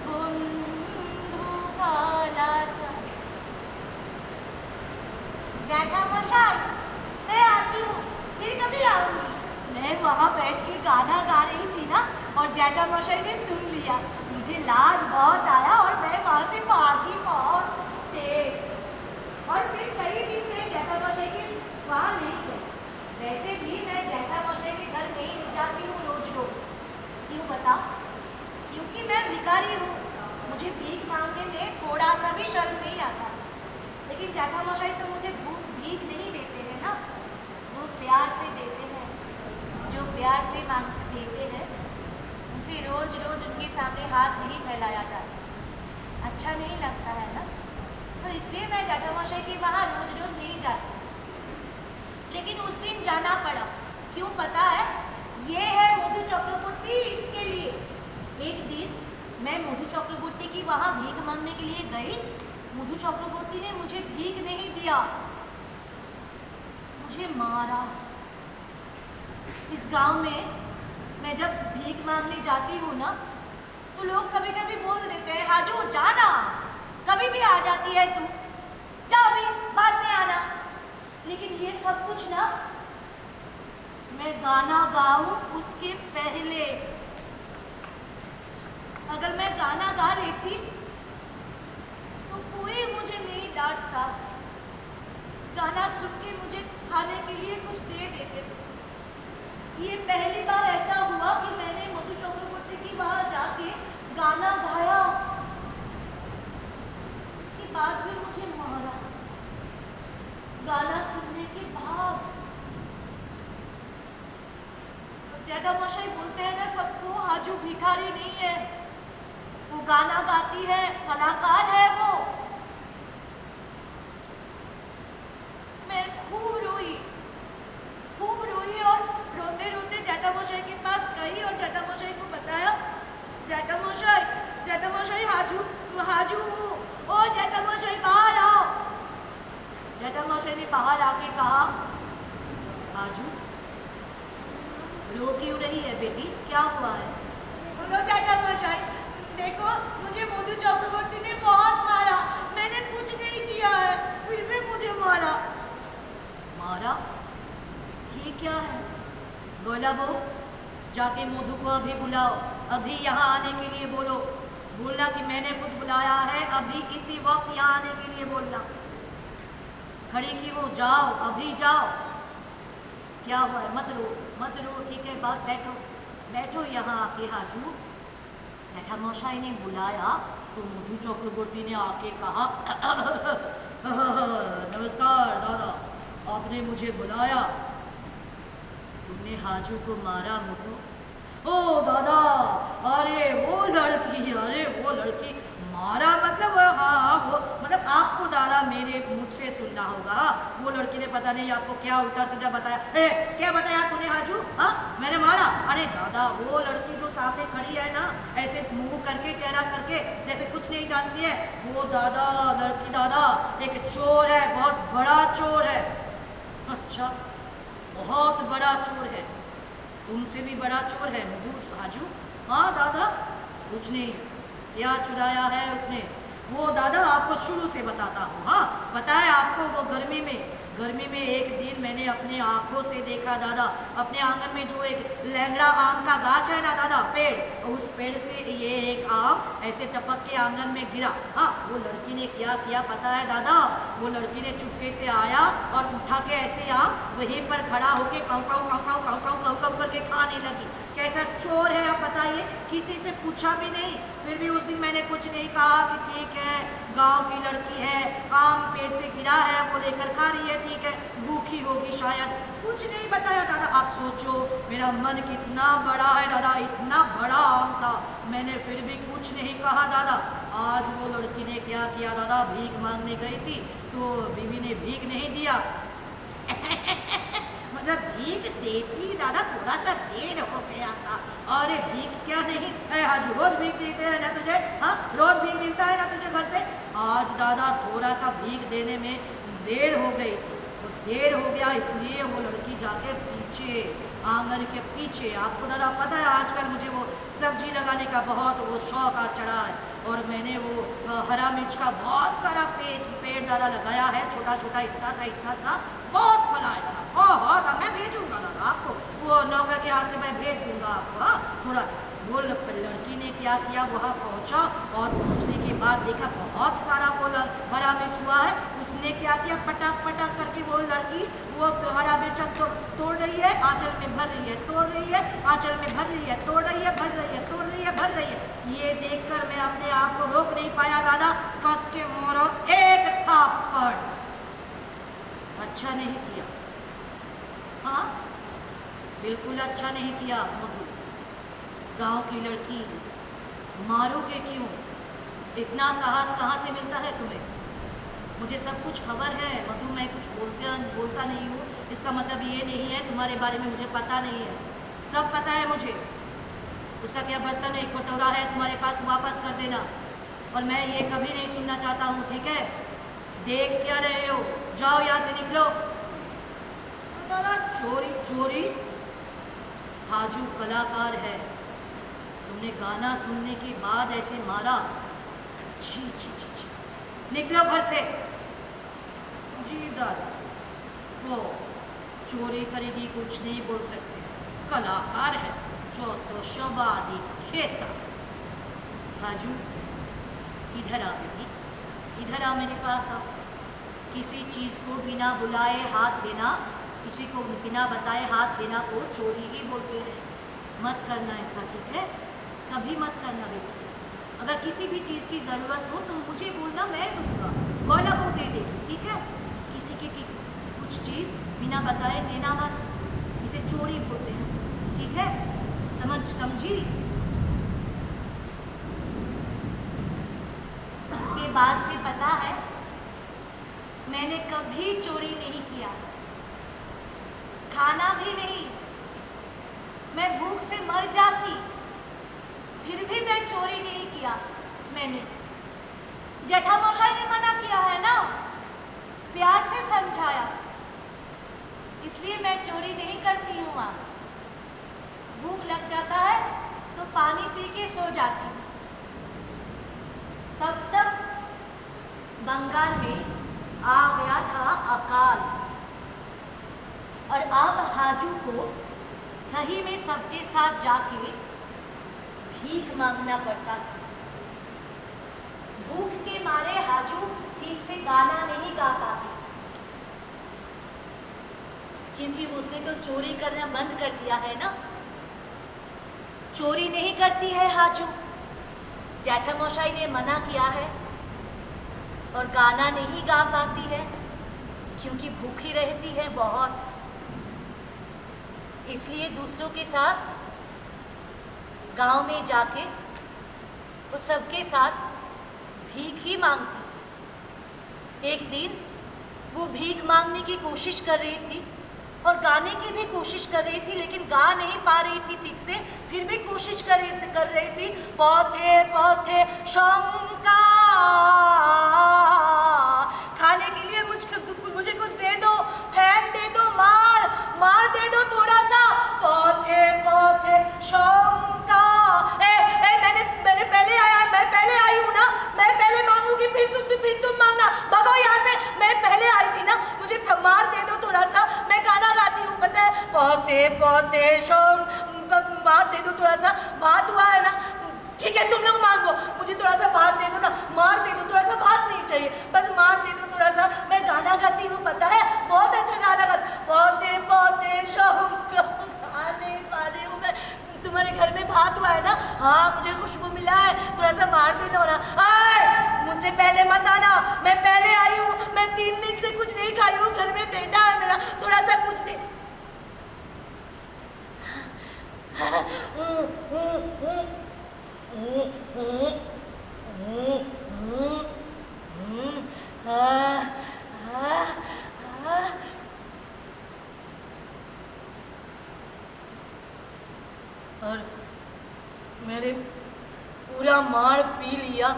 बंधु काला चाँद। जेठामशाई, मैं आती हूँ, फिर कभी आऊंगी। मैं वहाँ बैठ के गाना गा रही थी ना, और जेठामशाई ने सुन लिया। मुझे लाज बहुत आया और मैं वहाँ से भागी बहुत तेज। और फिर कई दिन मैं जेठामशाई के वहाँ नहीं गई। वैसे भी मैं जेठामशाई के घर नहीं जाती हूँ रोज रोज। क्यों बताओ? क्योंकि मैं भिखारी हूँ, मुझे भीख मांगने में थोड़ा सा भी शर्म नहीं आता। लेकिन जेठामशाई तो मुझे भीख नहीं देते हैं ना, वो प्यार से देते हैं। जो प्यार से मांग देते हैं उनसे रोज रोज उनके सामने हाथ नहीं फैलाया जाता, अच्छा नहीं लगता है ना। तो इसलिए मैं जेठामशाई के वहाँ रोज रोज नहीं जाती। लेकिन उस दिन जाना पड़ा। क्यों पता है? ये है मधु चक्रवर्ती, इसके लिए। एक दिन मैं मधु चक्रवर्ती की वहाँ भीख मांगने के लिए गई। मधु चक्रवर्ती ने मुझे भीख नहीं दिया, मुझे मारा। इस गांव में मैं जब भीख मांगने जाती हूँ ना, तो लोग कभी कभी बोल देते हैं, हाजू जाना, कभी भी आ जाती है तू, जा भी बाद में आना। लेकिन ये सब कुछ ना मैं गाना गाऊं उसके पहले। अगर मैं गाना गा लेती तो कोई मुझे नहीं डांटता। गाना सुन के मुझे खाने के लिए कुछ दे देते थे। ये पहली बार ऐसा हुआ कि मैंने मधु चक्रवर्ती की वहां जाके गाना गाया, उसके बाद भी मुझे मारा। गाना सुनने के बाद जैठामशाई बोलते हैं ना सबको, हाजू भिखारी नहीं है, वो गाना गाती है, कलाकार है वो। मैं खूब रोई और रोते रोते जैठामशाई के पास गई और जैठामशाई को बताया, जैठामशाई हाजू हूँ, ओ जैठामशाई बाहर आओ। जैठामशाई ने बाहर आके कहा, हाजू रो क्यों रही है बेटी, क्या हुआ है? बोलो जैठामशाई, देखो मुझे मधु चक्रवर्ती ने बहुत मारा, मैंने कुछ नहीं किया है, फिर भी मुझे मारा। मारा? ये क्या है? गोला बहू, जाके मधु को अभी बुलाओ, अभी यहाँ आने के लिए बोलो। बोलना कि मैंने खुद बुलाया है, अभी इसी वक्त यहाँ आने के लिए बोलना। खड़ी की वो, जाओ अभी जाओ। क्या हुआ है? मत रो, ठीक है, बात बैठो यहाँ आके। हाजू, जैठामशाई ने बुलाया तो मधु चक्रवर्ती ने आके कहा, नमस्कार दादा, आपने मुझे बुलाया, तुमने हाजू को मारा मधु? ओ दादा, अरे वो लड़की मारा मतलब, हाँ वो मतलब आपको दादा मेरे मुझसे सुनना होगा। वो लड़की ने पता नहीं आपको क्या उल्टा सीधा बताया। क्या बताया तूने हाजू? हाँ मैंने मारा? अरे दादा, वो लड़की जो सामने खड़ी है ना, ऐसे मुंह करके, चेहरा करके, जैसे कुछ नहीं जानती है, वो दादा, लड़की दादा एक चोर है, बहुत बड़ा चोर है। अच्छा, बहुत बड़ा चोर है, तुमसे भी बड़ा चोर है मधु हाजू? हाँ दादा, कुछ नहीं, क्या चुराया है उसने? वो दादा आपको शुरू से बताता हूँ। हाँ बताया आपको, वो गर्मी में एक दिन मैंने अपने आंखों से देखा दादा, अपने आंगन में जो एक लैंगड़ा आम का गाछ है ना दादा, पेड़, उस पेड़ से ये एक आम ऐसे टपक के आंगन में गिरा। हाँ वो लड़की ने क्या किया पता है दादा? वो लड़की ने चुपके से आया और उठा के ऐसे आम वहीं पर खड़ा होके काऊ काऊ करके खाने लगी। कैसा चोर है आप बताइए? किसी से पूछा भी नहीं, फिर भी उस दिन मैंने कुछ नहीं कहा कि ठीक है, गांव की लड़की है, आम पेड़ से गिरा है, वो लेकर खा रही है, ठीक है, भूखी होगी शायद, कुछ नहीं बताया दादा। आप सोचो मेरा मन कितना बड़ा है दादा, इतना बड़ा आम था, मैंने फिर भी कुछ नहीं कहा दादा। आज वो लड़की ने क्या किया दादा? भीख मांगने गई थी तो बीवी ने भीख नहीं दिया मतलब भीख देती दादा, थोड़ा सा देर हो गया था। अरे भीख क्या नहीं है हाजू, रोज भीख देते हैं ना तुझे? हाँ रोज भीख मिलता है ना तुझे घर से? आज दादा थोड़ा सा भीख देने में देर हो गई थी, वो देर हो गया इसलिए वो लड़की जाके पीछे, आंगन के पीछे, आपको दादा पता है आजकल मुझे वो सब्जी लगाने का बहुत वो शौक आ चढ़ा है, और मैंने वो हरा मिर्च का बहुत सारा पेड़ दादा लगाया है, छोटा छोटा इतना सा बहुत फल आएगा बहुत। मैं भेजूंगा दादा आपको, वो नौकर के हाथ से मैं भेज दूंगा आपको। हाँ थोड़ा सा। वो लड़की ने क्या किया, वहाँ पहुँचा और पहुँचने के बाद देखा बहुत सारा वो हरा मिर्च हुआ है। उसने क्या किया, पटाख करके वो लड़की वो हरा मिर्च तोड़ रही है, आंचल में भर रही है, तोड़ रही है, आंचल में भर रही है, तोड़ रही है, भर रही है, तोड़ रही है, भर रही है। ये देखकर मैं अपने आप को रोक नहीं पाया दादा, कस के मोरो एक थापड़। अच्छा नहीं किया, हाँ बिल्कुल अच्छा नहीं किया मधु, गांव की लड़की मारोगे क्यों? इतना साहस कहाँ से मिलता है तुम्हें? मुझे सब कुछ खबर है मधु, मैं कुछ बोलता नहीं हूँ, इसका मतलब ये नहीं है तुम्हारे बारे में मुझे पता नहीं है, सब पता है मुझे। उसका क्या बर्तन है, कटोरा है तुम्हारे पास, वापस कर देना, और मैं ये कभी नहीं सुनना चाहता हूँ, ठीक है? देख क्या रहे हो, जाओ यहाँ से निकलो। दादा चोरी? हाजू कलाकार है, तुमने गाना सुनने के बाद ऐसे मारा? छी छी छी छी, निकलो घर से। जी दादा, वो चोरी करेगी कुछ नहीं बोल सकते, कलाकार है जो तो शबादी खेता। हाजू इधर आ बेटी, इधर आ मेरे पास आ। किसी चीज़ को बिना बुलाए हाथ देना, किसी को बिना बताए हाथ देना को चोरी ही बोलते हैं। मत करना ऐसा, ठीक है? कभी मत करना बेटा। अगर किसी भी चीज़ की ज़रूरत हो तो मुझे बोलना, मैं दूंगा, गौला को दे देगी, ठीक है? किसी की कुछ चीज़ बिना बताए देना मत, इसे चोरी बोलते हैं, ठीक है? समझी? इसके बाद से पता है मैंने कभी चोरी नहीं किया, खाना भी नहीं। मैं भूख से मर जाती फिर भी मैं चोरी नहीं किया। मैंने जेठामशाई ने मना किया है ना, प्यार से समझाया, इसलिए मैं चोरी नहीं करती हूँ। आप भूख लग जाता है तो पानी पी के सो जाती हूँ। तब तक बंगाल में आ गया था अकाल, और अब हाजू को सही में सबके साथ जाके भीख मांगना पड़ता था। भूख के मारे हाजू ठीक से गाना नहीं गा पाती, क्योंकि उसने तो चोरी करना बंद कर दिया है ना। चोरी नहीं करती है हाजू, जेठामशाई ने मना किया है, और गाना नहीं गा पाती है क्योंकि भूखी रहती है बहुत। इसलिए दूसरों के साथ गांव में जाके वो सबके साथ भीख ही मांगती थी। एक दिन वो भीख मांगने की कोशिश कर रही थी और गाने की भी कोशिश कर रही थी, लेकिन गा नहीं पा रही थी ठीक से, फिर भी कोशिश कर रही थी। पौधे पौधे शंका, खाने के लिए मुझे कुछ दे दो, फैन दे दो, मार दे दो थोड़ा सा। पौधे पौधे शंका, मैंने पहले आई हूँ ना, मैं पहले मांगूंगी, फिर तुम मांगना। भगो यहाँ से, मैं पहले आई थी ना, मुझे मार दे दो थोड़ा सा, मैं गाना गाती हूँ, पता है? पौधे पौधे मार दे दो थोड़ा सा। भात हुआ है ना, ठीक है तुम लोग मांगो, मुझे थोड़ा सा भात दे दो ना, मार दे दो थोड़ा सा, भात नहीं चाहिए, बस मार दे दो थोड़ा सा। मैं गाना गाती हूँ, पता है? बहुत अच्छा गाना गाती। पौधे पौधे गा नहीं पा रही हूँ मैं। तुम्हारे घर में भात हुआ है ना? हाँ, मुझे खुशबू मिला है, थोड़ा सा मार दे दो ना। मुझसे पहले मत आना, मैं पहले आई हूँ, मैं 3 दिन से कुछ नहीं खाई हूँ, घर में बेटा है मेरा, थोड़ा सा कुछ दे। और मेरे पूरा मार पी लिया।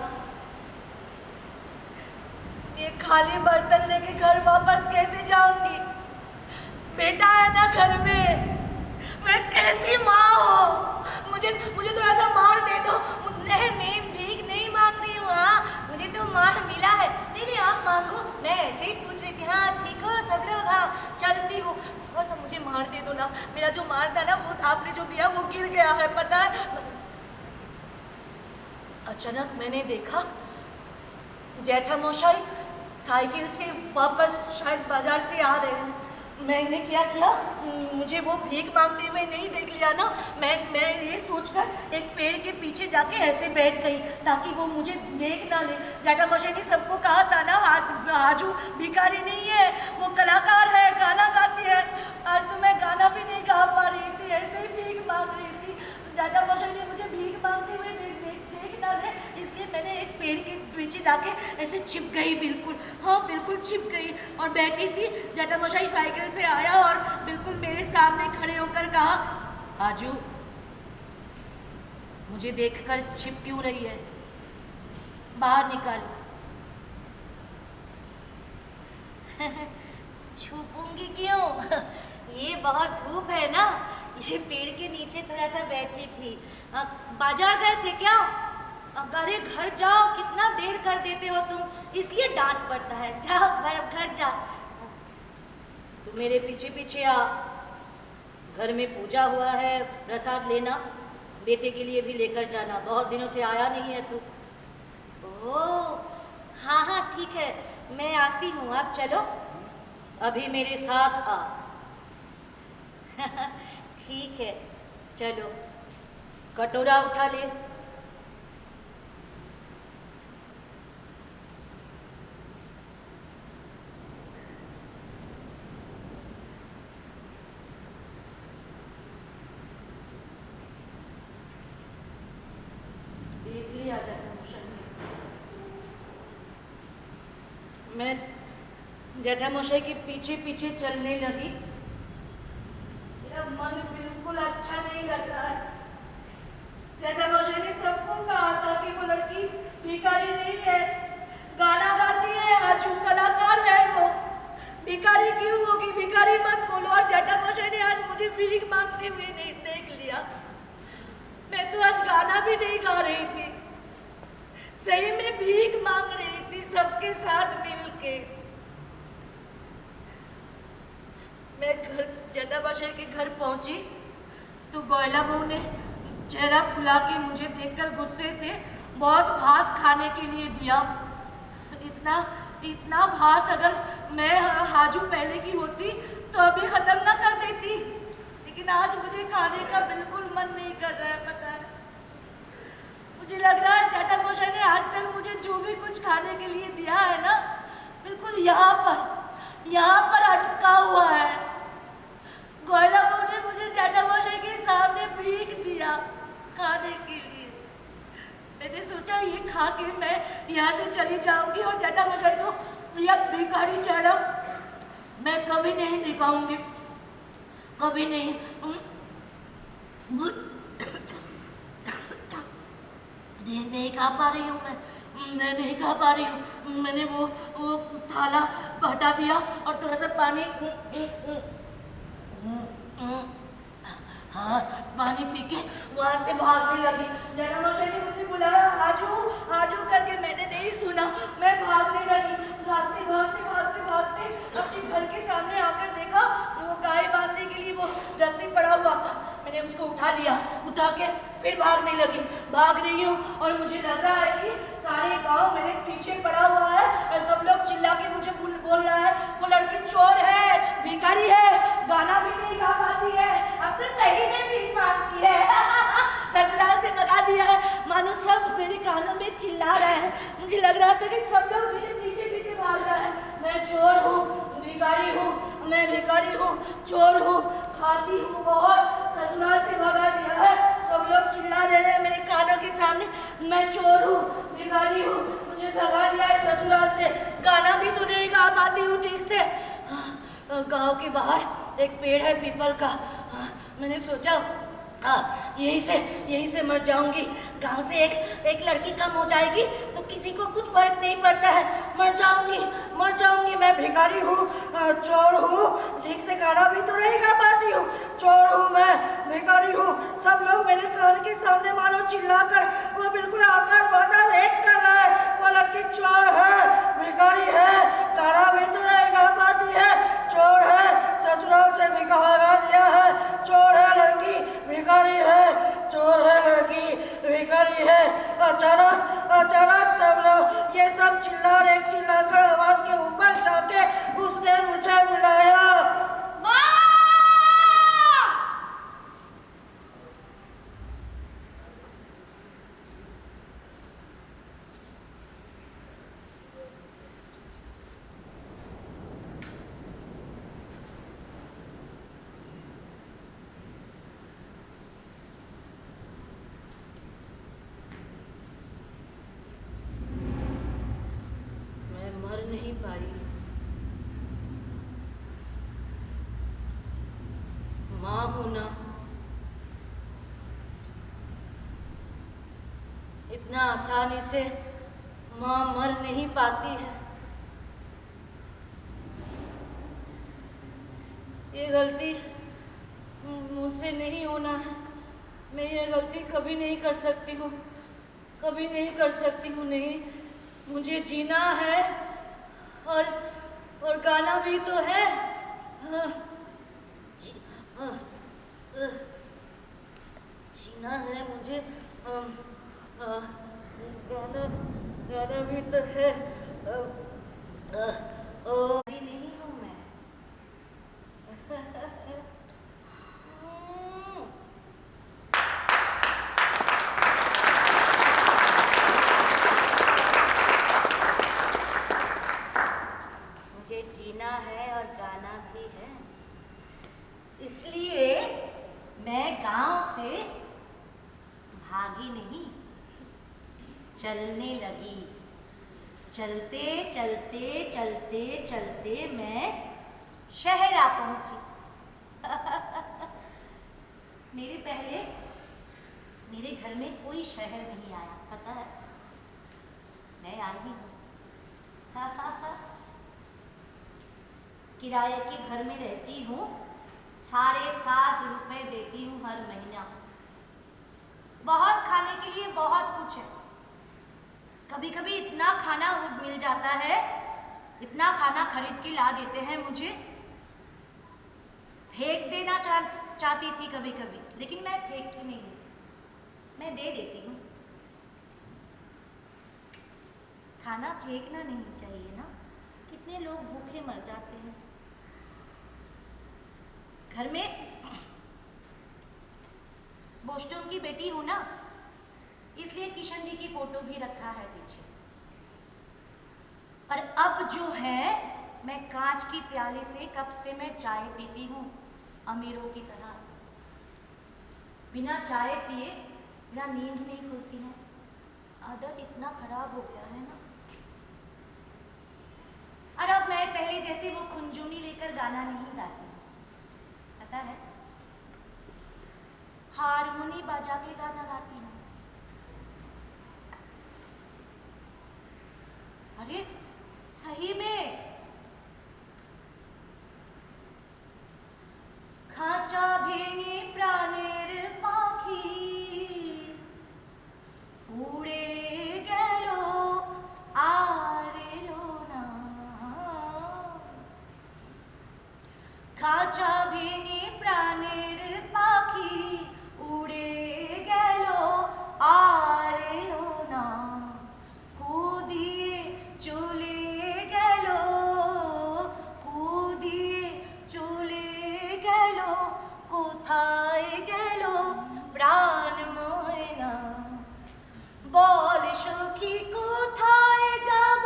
ये खाली बर्तन लेके घर वापस कैसे जाऊंगी? बेटा है ना घर में, मैं कैसी माँ हूँ? मुझे थोड़ा सा मार दे दो। मैं भीख नहीं मांग रही हूँ, हाँ मुझे तो मार मिला है। नहीं आप मांगो, मैं ऐसे ही पूछ रही थी। हाँ ठीक हो सब लोग? हाँ चलती हूँ, थोड़ा सा मुझे मार दे दो ना। मेरा जो मार था ना, वो आपने जो दिया वो गिर गया है, पता है? अचानक मैंने देखा जेठामशाई साइकिल से वापस शायद बाजार से आ रहे हैं। मैंने क्या किया, मुझे वो भीख मांगते हुए नहीं देख लिया ना, मैं ये सोचकर एक पेड़ के पीछे जाके ऐसे बैठ गई ताकि वो मुझे देख ना ले। जेठामशाई ने सबको कहा था ना, हाजू भिखारी नहीं है, वो कलाकार है, गाना गाती है। आज तो मैं गाना भी नहीं गा पा रही थी, ऐसे ही भीख मांग रही थी। जेठामशाई ने मुझे भीख मांगते हुए देख ना ले, इसलिए मैंने एक पेड़ के पीछे जाके ऐसे छिप गई, बिल्कुल, हाँ बिल्कुल छिप गई और बैठी थी। जेठामशाई साइकिल से आया और बिल्कुल मेरे सामने खड़े होकर कहा, हाजू मुझे देखकर छिप क्यों रही है, बाहर निकल। छुपूंगी क्यों? ये बहुत धूप है ना, ये पेड़ के नीचे थोड़ा सा बैठी थी। बाजार गए थे क्या? अरे घर जाओ, कितना देर कर देते हो तुम, इसलिए डांट पड़ता है। जाओ घर जाओ। तू मेरे पीछे पीछे आ। घर में पूजा हुआ है, प्रसाद लेना, बेटे के लिए भी लेकर जाना। बहुत दिनों से आया नहीं है तू। ओह हाँ हाँ ठीक है, मैं आती हूँ, आप चलो, अभी मेरे साथ आ। ठीक है चलो, कटोरा उठा ले। देख लिया जेठामशाई ने। मैं जेठामशाई के पीछे पीछे चलने लगी। मेरा मन बिल्कुल अच्छा नहीं लग रहा है। जेठामशाई ने सबको कहा था कि वो लड़की भिखारी नहीं है, गाना गाती है, आजू कलाकार है वो। भिखारी क्यों होगी? भिखारी मत बोलो। और जेठामशाई ने आज मुझे भीख मांगते हुए नहीं देख लिया। मैं तो आज गाना भी नहीं गा रही थी, सही में भीख मांग रही थी सबके साथ मिलके। मैं घर जेठामशाई के घर पहुंची तो गोयला बहू ने चेहरा फुला के मुझे देखकर गुस्से से बहुत भात खाने के लिए दिया। इतना भात अगर मैं हाजू पहले की होती तो अभी खत्म ना कर देती, लेकिन आज मुझे खाने का बिल्कुल मन नहीं कर रहा है। पता है, मुझे लग रहा है जेठामशाई ने आज तक मुझे जो भी कुछ खाने के लिए दिया है ना, बिल्कुल यहाँ पर अटका हुआ है। गोयला बहू ने मुझे जेठामशाई के सामने भीख दिया खाने के लिए। मैंने सोचा ये खा के मैं यहाँ से चली जाऊंगी और जेठामशाई को यह भिखारी चेहरा मैं कभी नहीं दिखाऊंगी, कभी नहीं। नहीं खा पा रही हूँ मैं नहीं खा पा रही हूँ। मैंने वो थाला हटा दिया और थोड़ा सा पानी हाँ पानी पी के वहाँ से भागने लगी। जेठामशाई ने मुझे बुलाया, आजू आजू करके, मैंने नहीं सुना। मैं भागने लगी, भागते भागते भागते भागते अपने घर के सामने आकर देखा वो गाय बांधने के लिए वो रस्सी पड़ा हुआ था। मैंने उसको उठा लिया, उठा के फिर भागने लगी। भाग रही हूँ और मुझे लग रहा है कि सारे गांव मेरे पीछे पड़ा हुआ है और सब लोग चिल्ला के मुझे बोल रहा है वो लड़की चोर है, भिखारी है, गाना भी नहीं गा पाती है, अब तो सही में भीख मांगती है। ससुराल से भगा दिया है। मानो सब मेरे कानों में चिल्ला रहे हैं। मुझे लग रहा था कि सब लोग मेरे पीछे पीछे भाग रहा है। मैं चोर हूँ, भिखारी हूँ, मैं भिखारी हूँ, चोर हूँ, खाती हूँ बहुत, ससुराल से भगा दिया है। सब लोग चिल्ला रहे हैं मेरे कानों के सामने, मैं चोर हूँ, भिखारी हूँ, मुझे भगा दिया है ससुराल से, गाना भी तो नहीं गा पाती हूँ ठीक से। गांव के बाहर एक पेड़ है पीपल का। मैंने सोचा यहीं से मर जाऊंगी। गांव से एक लड़की कम हो जाएगी तो किसी को कुछ फर्क नहीं पड़ता है। मर जाऊंगी। मैं भिखारी हूँ, चोर हूँ, ठीक से गाना भी तो नहीं गा पाती हूँ, चोर हूँ मैं, भिखारी हूँ। सब लोग मेरे कान के सामने मानो चिल्लाकर वो बिल्कुल आकाश बांधा रेख कर रहा है। वो लड़की चोर है, भिखारी है, गाना भी तो नहीं गा पाती है, चोर है, ससुराल से भी भगा दिया है, चोर है लड़की, भिखारी है, चोर है लड़की, भिखारी है। अचानक सब लोग ये सब चिल्लाकर आवाज के ऊपर जाके उसने मुझे बुलाया। नहीं पाई, माँ हूं ना, इतना आसानी से माँ मर नहीं पाती है। ये गलती मुझसे नहीं होना है। मैं ये गलती कभी नहीं कर सकती हूँ, कभी नहीं कर सकती हूँ। नहीं, मुझे जीना है और गाना भी तो है, जीना है मुझे, गाना गाना भी तो है। अरे नहीं हूँ मैं। मुझे जीना है और गाना भी है, इसलिए मैं गांव से भागी नहीं, चलने लगी। चलते चलते चलते चलते मैं शहर आ पहुंची। मेरे पहले मेरे घर में कोई शहर नहीं आया, पता है? मैं आई हूँ। किराए के घर में रहती हूँ, 7.5 रुपए देती हूँ हर महीना। बहुत खाने के लिए बहुत कुछ है। कभी कभी इतना खाना मिल जाता है, इतना खाना खरीद के ला देते हैं मुझे, फेंक देना चाहती थी कभी कभी, लेकिन मैं फेंकती नहीं हूँ, मैं दे देती हूँ। खाना फेंकना नहीं चाहिए ना, कितने लोग भूखे मर जाते हैं। घर में बोस्टन की बेटी हूँ ना, इसलिए किशन जी की फोटो भी रखा है पीछे। और अब जो है, मैं कांच की प्याले से कप से मैं चाय पीती हूँ, अमीरों की तरह। बिना चाय पिए मेरा नींद नहीं खुलती है। आदत इतना खराब हो गया है ना। और अब मैं पहले जैसे वो खुंजुनी लेकर गाना नहीं गाती, पता है? हारमोनी बजा के गाना गाती हूँ। अरे सही में, खाचा भेঙে প্রাণের পাখি উড়ে গেল আর এলো না। খাঁচা ভেঙে প্রাণের পাখি উড়ে গেল আর এলো না। কুদিয়ে চলে গেল, কুদিয়ে চলে গেল, কোথায় গেল প্রাণ ময়না। বল সখী কোথায় যাব,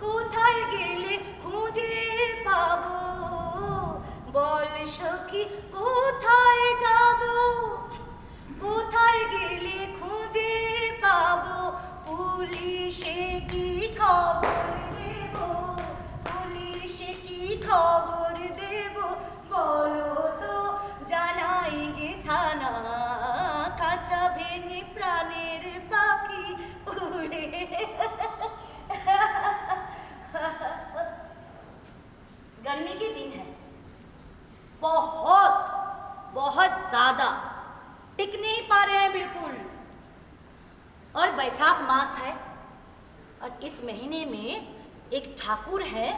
কোথায় গেলে খুঁজে পাবো। বল সখী কোথায় যাব, কোথায় গেলে খুঁজে পাবো। পুলিশে কি খবর দেব, পুলিশে কি খবর দেব, বলো তো জানাই গে থানা। খাঁচা ভেঙে প্রাণের পাখি উড়ে। गर्मी के दिन है, बहुत बहुत ज्यादा, टिक नहीं पा रहे हैं बिल्कुल। और बैसाख मास है, और इस महीने में एक ठाकुर है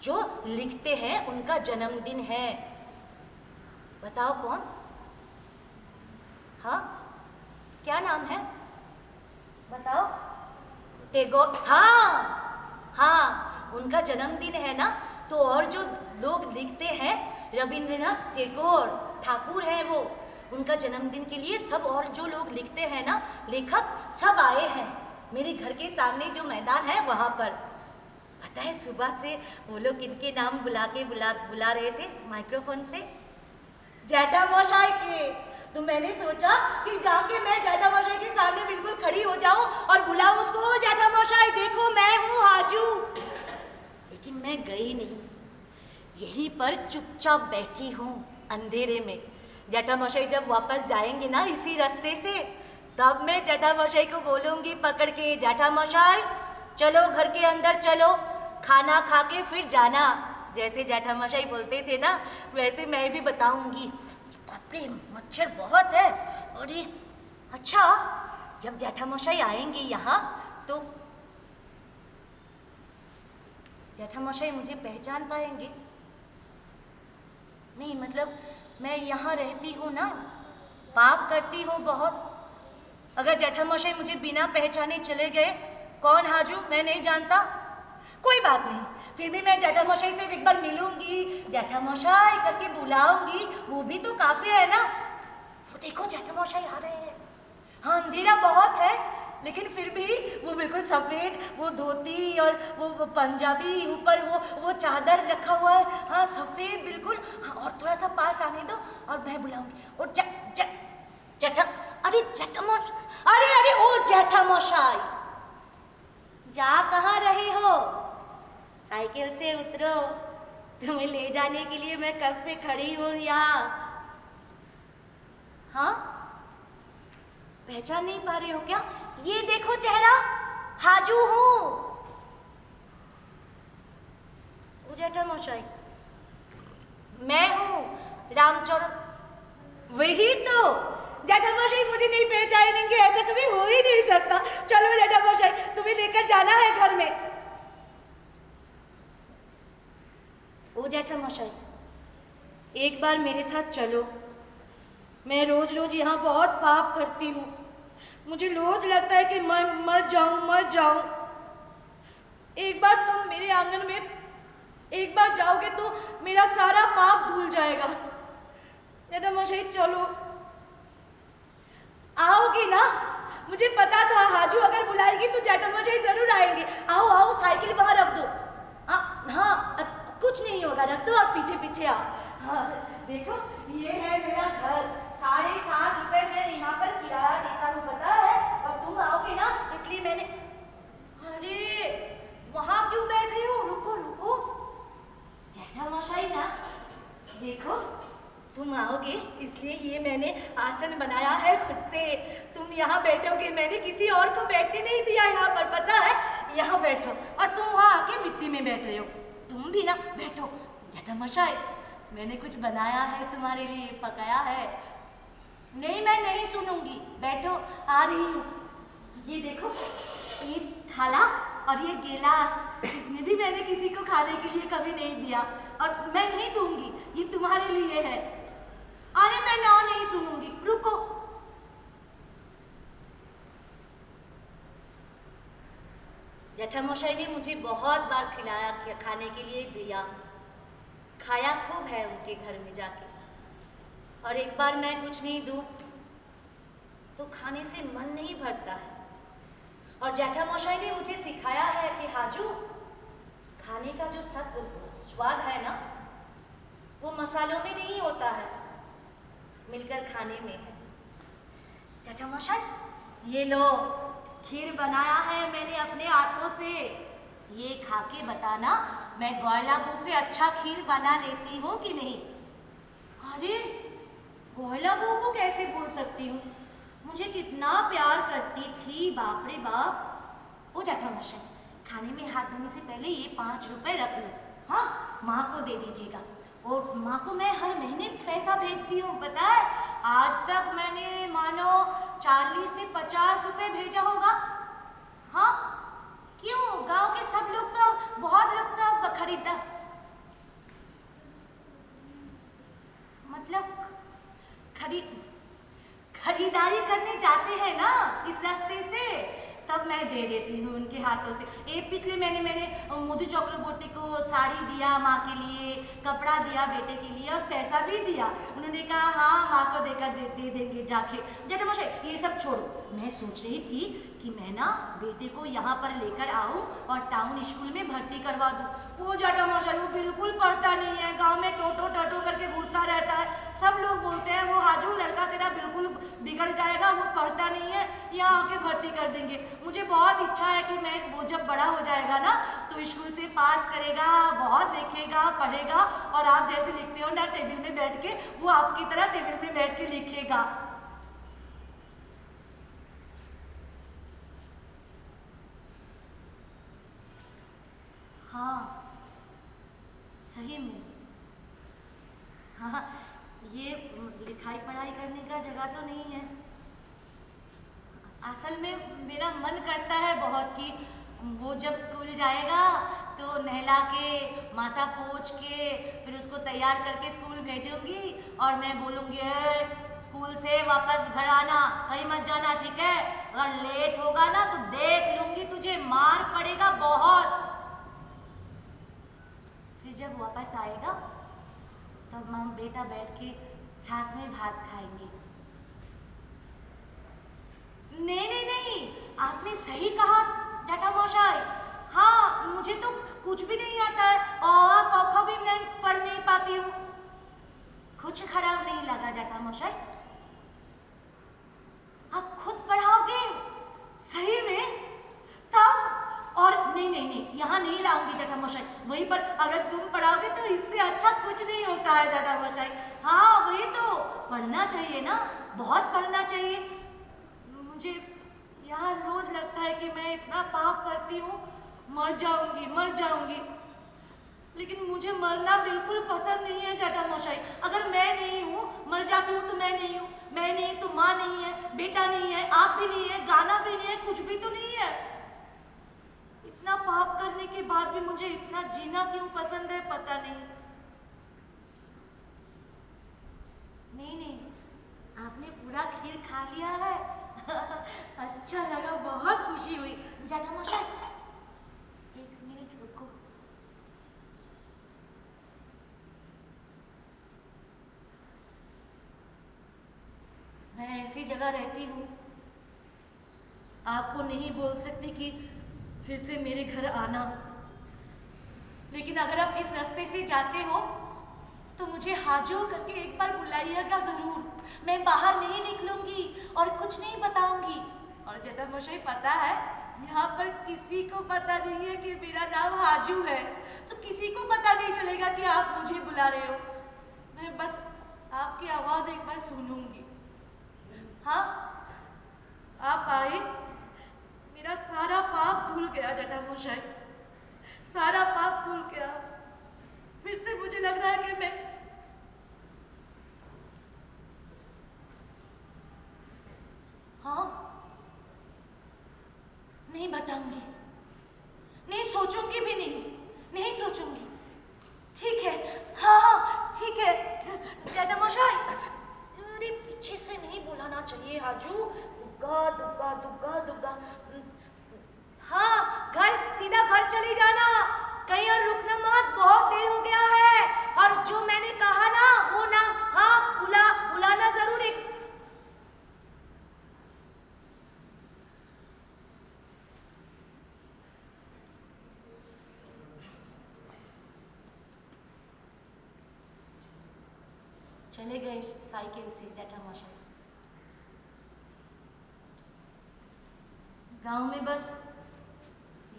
जो लिखते हैं, उनका जन्मदिन है। बताओ कौन? हाँ, क्या नाम है बताओ? टैगोर। हाँ हाँ, उनका जन्मदिन है ना, तो और जो लोग लिखते हैं, रविंद्रनाथ टैगोर ठाकुर है वो, उनका जन्मदिन के लिए सब और जो लोग लिखते हैं ना, लेखक, सब आए हैं मेरे घर के सामने जो मैदान है वहाँ पर। पता है सुबह से वो लोग किनके नाम बुला रहे थे माइक्रोफोन से? जैठामशाई के। तो मैंने सोचा कि जाके मैं जैठामशाई के सामने बिल्कुल खड़ी हो जाऊं और बुलाऊं उसको, जैठामशाई देखो मैं हूँ हाजू। लेकिन मैं गई नहीं, यहीं पर चुपचाप बैठी हूँ अंधेरे में। जैठामशाई जब वापस जाएंगे ना इसी रास्ते से, तब मैं जैठामशाई को बोलूँगी पकड़ के, जैठामशाई चलो घर के अंदर चलो, खाना खा के फिर जाना। जैसे जैठामशाई बोलते थे ना, वैसे मैं भी बताऊँगी। बाप रे मच्छर बहुत है। अरे अच्छा, जब जैठामशाई आएंगे यहाँ तो जैठामशाई मुझे पहचान पाएंगे। नहीं मतलब मैं यहाँ रहती हूँ ना, पाप करती हूँ बहुत। अगर जेठामशाई मुझे बिना पहचाने चले गए, कौन हाजू मैं नहीं जानता, कोई बात नहीं, फिर भी मैं जेठामशाई से एक बार मिलूंगी, जेठामशाई करके बुलाऊंगी, वो भी तो काफी है ना। वो देखो जेठामशाई आ रहे हैं। हाँ अंधेरा बहुत है, लेकिन फिर भी वो बिल्कुल सफ़ेद, वो धोती और वो पंजाबी, ऊपर वो चादर रखा हुआ है, हाँ सफ़ेद बिल्कुल। हाँ और थोड़ा सा पास आने दो और मैं बुलाऊंगी। और अरे ओ जेठामशाई, जा कहाँ रहे हो? साइकिल से उतरो, तुम्हें ले जाने के लिए मैं कब से खड़ी हूँ यहाँ। हाँ पहचान नहीं पा रहे हो क्या? ये देखो चेहरा, हाजू हूँ। ओ जेठामशाई, मैं हूँ रामचरण। वही तो, जेठामशाई मुझे नहीं पहचानेंगे, ऐसा कभी हो ही नहीं सकता। चलो जेठामशाई, तुम्हें लेकर जाना है घर में। ओ जेठामशाई, एक बार मेरे साथ चलो। मैं रोज रोज यहाँ बहुत पाप करती हूँ, मुझे रोज लगता है कि मर जाऊं। एक बार तुम मेरे आंगन में एक बार जाओगे तो मेरा सारा पाप धुल जाएगा। जेठामशाई चलो, आओगी ना? मुझे पता था हाजू अगर बुलाएगी तो जेठामशाई जरूर आएंगे। आओ आओ, साइकिल वहां रख दो। हाँ कुछ नहीं होगा, रख दो, आप पीछे पीछे आओ। हाँ देखो, ये है मेरा घर, 7.5 रुपए मैं यहाँ पर किराया देता हूँ, पता है? और तुम आओगे ना, इसलिए मैंने। अरे वहां क्यों बैठ रही हो? रुको रुको जेठामशाई ना, देखो तुम आओगे इसलिए ये मैंने आसन बनाया है खुद से। तुम यहाँ बैठोगे, मैंने किसी और को बैठने नहीं दिया यहाँ पर, पता है? यहाँ बैठो। और तुम वहाँ आके मिट्टी में बैठ रहे हो, तुम भी ना बैठो। जेठामशाई, मैंने कुछ बनाया है तुम्हारे लिए, पकाया है। नहीं मैं नहीं सुनूंगी, बैठो, आ रही हूँ। ये देखो, ये थाला और ये गिलास, इसमें भी मैंने किसी को खाने के लिए कभी नहीं दिया और मैं नहीं दूंगी, ये तुम्हारे लिए है। अरे मैं ना नहीं सुनूंगी, रुको। जेठामशाई ने मुझे बहुत बार खिलाया, खाने के लिए दिया, खाया खूब है उनके घर में जाके। और एक बार मैं कुछ नहीं दूं तो खाने से मन नहीं भरता है। और जेठामशाई ने मुझे सिखाया है कि हाजू, खाने का जो स्वाद है ना, वो मसालों में नहीं होता है, मिलकर खाने में है। जेठामशाई, ये लो, खीर बनाया है मैंने अपने हाथों से, ये खा के बताना मैं गोयला बहू से अच्छा खीर बना लेती हूँ कि नहीं। अरे गोयला बहू को कैसे भूल सकती हूँ, मुझे कितना प्यार करती थी, बाप रे बाप। ओ जेठामशाई, खाने में हाथ धोने से पहले ये 5 रुपए रख लो, हाँ माँ को दे दीजिएगा। और माँ को मैं हर महीने पैसा भेजती हूँ, पता है? आज तक मैंने मानो 40 से 50 रुपए भेजा होगा। हाँ क्यों, गांव के सब लोग तो, बहुत लोग तो खरीदारी करने जाते हैं ना इस रास्ते से, तब मैं दे देती हूँ उनके हाथों से। एक पिछले महीने मैंने मधु चक्रवर्ती को साड़ी दिया माँ के लिए, कपड़ा दिया बेटे के लिए और पैसा भी दिया। उन्होंने कहा हाँ माँ को देकर दे देंगे जाके। जेठामशाई ये सब छोड़ो, मैं सोच रही थी कि मैं ना बेटे को यहाँ पर लेकर आऊँ और टाउन स्कूल में भर्ती करवा दूँ। वो जेठामशाई वो बिल्कुल पढ़ता नहीं है, गाँव में टोटो टटो करके घूरता रहता है। सब लोग बोलते हैं वो हाजू लड़का तेरा बिल्कुल बिगड़ जाएगा, वो पढ़ता नहीं है, यहाँ आके भर्ती कर देंगे। मुझे बहुत इच्छा है कि मैं वो जब बड़ा हो जाएगा ना तो स्कूल से पास करेगा, बहुत लिखेगा, पढ़ेगा और आप जैसे लिखते हो ना टेबल में बैठ के, वो आपकी तरह टेबल में बैठ के लिखेगा। हाँ सही में, हाँ ये लिखाई पढ़ाई करने का जगह तो नहीं है। असल में मेरा मन करता है बहुत कि वो जब स्कूल जाएगा तो नहला के, माथा पोंछ के, फिर उसको तैयार करके स्कूल भेजूंगी और मैं बोलूँगी स्कूल से वापस घर आना, कहीं मत जाना, ठीक है? अगर लेट होगा ना तो देख लूँगी तुझे, मार पड़ेगा बहुत। फिर जब वापस आएगा तब हम बेटा बैठ के साथ में भात खाएंगे। नहीं नहीं नहीं, आपने सही कहा जटामशाई। हाँ, मुझे तो कुछ भी नहीं आता है और क भी मैं पढ़ नहीं पाती हूँ। कुछ खराब नहीं लगा जटामशाई? आप खुद पढ़ाओगे सही में? तब और नहीं नहीं नहीं, यहाँ नहीं लाऊंगी जटामशाई, वहीं पर अगर तुम पढ़ाओगे तो इससे अच्छा कुछ नहीं होता है जटामशाई। हाँ वही तो, पढ़ना चाहिए ना, बहुत पढ़ना चाहिए। मुझे यार रोज लगता है कि मैं इतना पाप करती हूँ, मर जाऊंगी मर जाऊंगी, लेकिन मुझे मरना बिल्कुल पसंद नहीं है जटामशाई। अगर मैं नहीं हूँ, मर जाती हूँ तो मैं नहीं हूँ, मैं नहीं तो माँ नहीं है, बेटा नहीं है, आप भी नहीं है, गाना भी नहीं है, कुछ भी तो नहीं है। इतना पाप करने के बाद भी मुझे इतना जीना क्यों पसंद है पता नहीं। नहीं नहीं, आपने पूरा खीर खा लिया है। अच्छा लगा, बहुत खुशी हुई। जटामशाई एक मिनट रुको। मैं ऐसी जगह रहती हूँ, आपको नहीं बोल सकती कि फिर से मेरे घर आना, लेकिन अगर आप इस रास्ते से जाते हो तो मुझे हाजो करके एक बार बुलाइएगा जरूर। मैं बाहर नहीं निकलूंगी और कुछ नहीं बताऊंगी। और जटामशाई पता है, यहाँ पर किसी को पता नहीं है कि मेरा नाम हाजू है, तो किसी को पता नहीं चलेगा कि आप मुझे बुला रहे हो। मैं बस आपकी आवाज एक बार सुनूंगी। हाँ, आप आए, मेरा सारा पाप धुल गया जटामशाई, सारा पाप धुल गया। फिर से मुझे लग रहा है कि मैं हाँ नहीं बताऊंगी, नहीं सोचूंगी भी नहीं, नहीं सोचूंगी। ठीक है, हाँ हाँ ठीक है जटामशाई। अरे पीछे से नहीं बुलाना चाहिए हाजू। दुग्गा दुग्गा दुग्गा दुग्गा। हाँ, घर सीधा घर चली जाना, कहीं और रुकना मत, बहुत देर हो गया है। और जो मैंने कहा ना वो नाम, हाँ बुलाना जरूर। एक चले गए साइकिल से जटामशाई। गांव में बस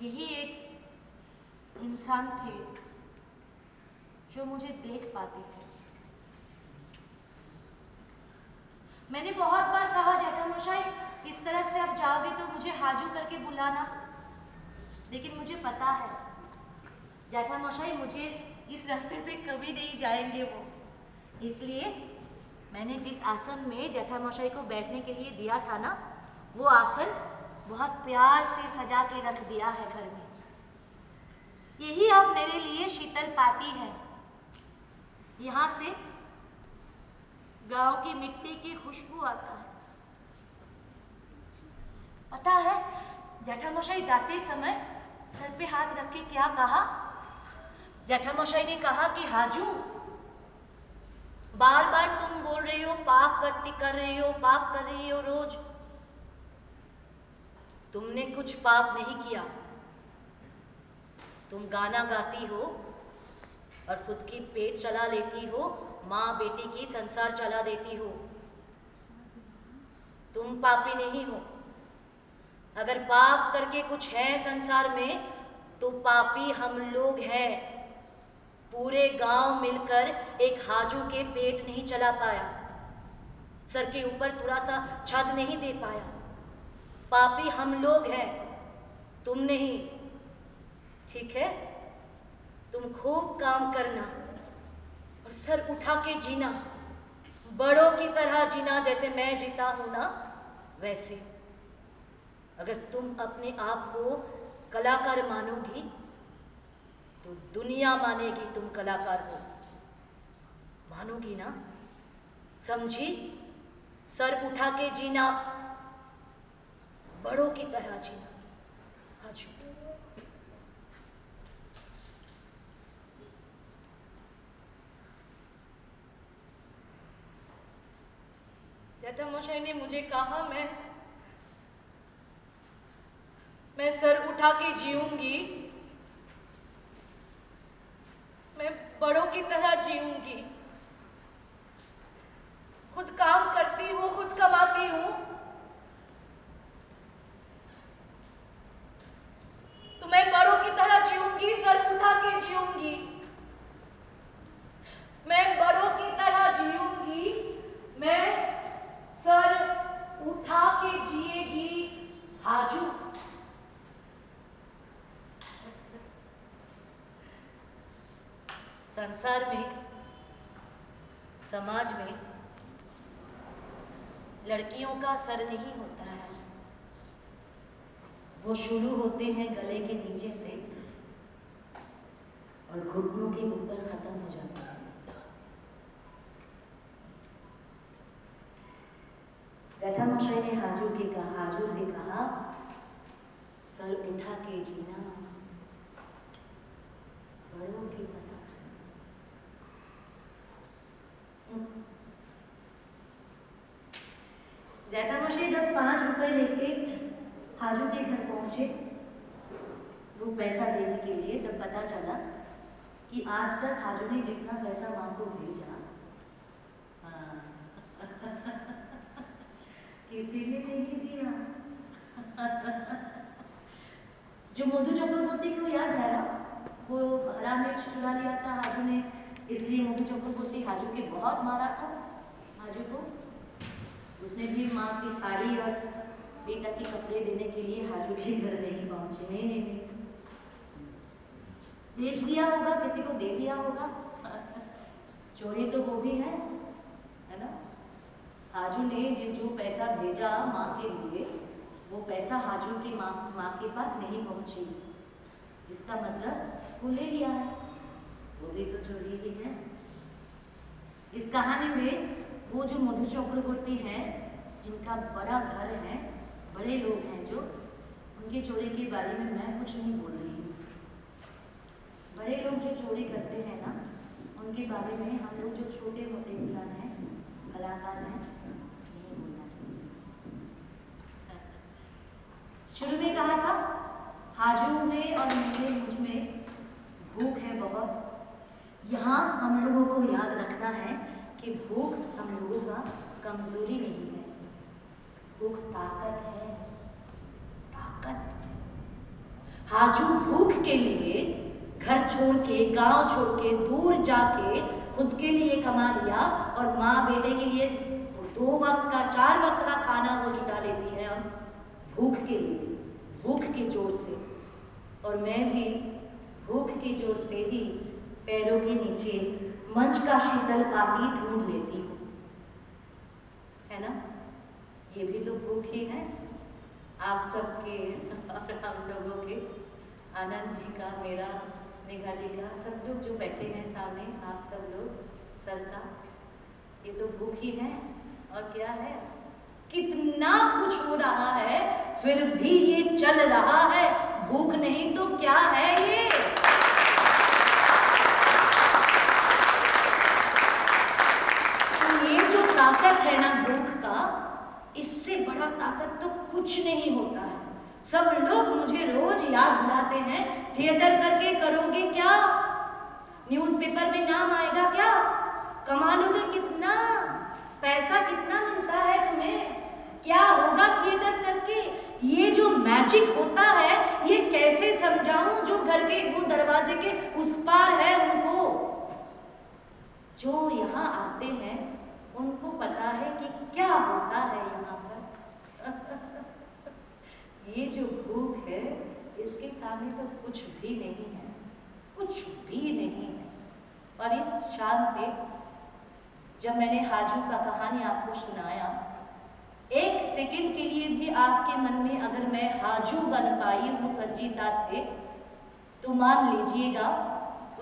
यही एक इंसान थे जो मुझे देख पाते थे। मैंने बहुत बार कहा जटामशाई इस तरह से आप जाओगे तो मुझे हाजू करके बुलाना, लेकिन मुझे पता है जटामशाई मुझे इस रास्ते से कभी नहीं जाएंगे वो। इसलिए मैंने जिस आसन में जटामशाई को बैठने के लिए दिया था ना, वो आसन बहुत प्यार से सजा के रख दिया है घर में। यही अब मेरे लिए शीतल पाटी है। यहाँ से गांव की मिट्टी की खुशबू आता है। पता है जटामशाई जाते समय सर पे हाथ रख के क्या कहा? जटामशाई ने कहा कि हाजू, बार बार तुम बोल रही हो पाप कर रही हो, पाप कर रही हो रोज। तुमने कुछ पाप नहीं किया। तुम गाना गाती हो और खुद की पेट चला लेती हो, माँ बेटी की संसार चला देती हो। तुम पापी नहीं हो। अगर पाप करके कुछ है संसार में तो पापी हम लोग हैं। पूरे गांव मिलकर एक हाजू के पेट नहीं चला पाया, सर के ऊपर थोड़ा सा छत नहीं दे पाया। पापी हम लोग हैं, तुम नहीं। ठीक है, तुम खूब काम करना और सर उठा के जीना, बड़ों की तरह जीना, जैसे मैं जीता हूं ना वैसे। अगर तुम अपने आप को कलाकार मानोगी तो दुनिया मानेगी तुम कलाकार हो। मानोगी ना? समझी? सर उठा के जीना, बड़ों की तरह जीना। हाजू। जटामशाई ने मुझे कहा मैं सर उठा के जीऊंगी, मैं बड़ों की तरह जीऊंगी, खुद काम करती हूँ, खुद कमाती हूँ, तो मैं बड़ों की तरह जीऊंगी, सर उठा के जीऊंगी, मैं बड़ों की तरह जीऊंगी, मैं सर उठा के जिएगी हाजू। संसार में, समाज में लड़कियों का सर नहीं होता है, वो शुरू होते हैं गले के नीचे से और घुटनों के ऊपर खत्म हो जाते हैं। जटामशाई ने हाजू से कहा, सर उठा के जीना, बड़ों की तरह जीना। जटामशाई जब 5 रुपए लेके हाजू के घर पहुंचे वो पैसा देने के लिए, तब पता चला कि आज तक हाजू ने जितना पैसा माँ को भेजा, किसी ने नहीं दिया। जो मधु चक्रवर्ती को याद है ना, वो हरा मिर्च चुरा लिया था हाजू ने, इसलिए मधु चक्रवर्ती हाजू के बहुत मारा था। हाजू को उसने भी माँ की साड़ी और बेटा के कपड़े देने के लिए हाजू के घर नहीं पहुंचे। नहीं, बेच दिया होगा, किसी को दे दिया होगा। चोरी तो वो भी है ना। हाजू ने जो पैसा भेजा माँ के लिए, वो पैसा हाजू की माँ के पास नहीं पहुंची, इसका मतलब वो ले लिया है, वो भी तो चोरी ही है। इस कहानी में वो जो मधु चक्रवर्ती हैं, जिनका बड़ा घर है, बड़े लोग हैं, जो उनके चोरी के बारे में मैं कुछ नहीं बोल रही हूँ। बड़े लोग जो चोरी करते हैं ना, उनके बारे में हम लोग जो छोटे मोटे इंसान हैं, कलाकार हैं, नहीं बोलना चाहिए। शुरू में कहा था हाजू में और मुझ में भूख है बहुत। यहाँ हम लोगों को याद रखना है कि भूख हम लोगों का कमजोरी नहीं है, भूख ताकत है, ताकत। हाजू भूख के लिए घर छोड़ के, गांव छोड़ के, दूर जाके खुद के लिए कमा लिया और माँ बेटे के लिए 2 वक्त का 4 वक्त का खाना वो जुटा लेती है, और भूख के लिए, भूख के जोर से। और मैं भी भूख के जोर से ही पैरों के नीचे मंच का शीतल पानी ढूंढ लेती हूँ, है ना। ये भी तो भूख ही है आप सबके और हम लोगों के, आनंद जी का, मेरा, मेघाली का, सब लोग जो बैठे हैं सामने, आप सब लोग, सर का, ये तो भूख ही है। और क्या है, कितना कुछ हो रहा है फिर भी ये चल रहा है, भूख नहीं तो क्या है ये। तो ये जो ताकत है ना भूख का, इससे बड़ा ताकत तो कुछ नहीं होता है। सब लोग मुझे रोज याद दिलाते हैं, थिएटर करके करोगे क्या, न्यूज़पेपर में नाम आएगा क्या, कमा लोगे कितना, पैसा कितना मिलता है तुम्हें, क्या होगा थिएटर करके। ये जो मैजिक होता है, ये कैसे समझाऊं जो घर के वो दरवाजे के उस पार है उनको। जो यहाँ आते हैं उनको पता है कि क्या होता है यहाँ पर। ये जो भूख है, इसके सामने तो कुछ भी नहीं है, कुछ भी नहीं है। और इस शाम पे जब मैंने हाजू का कहानी आपको सुनाया, एक सेकंड के लिए भी आपके मन में अगर मैं हाजू बन पाई हूँ संजीता से, तो मान लीजिएगा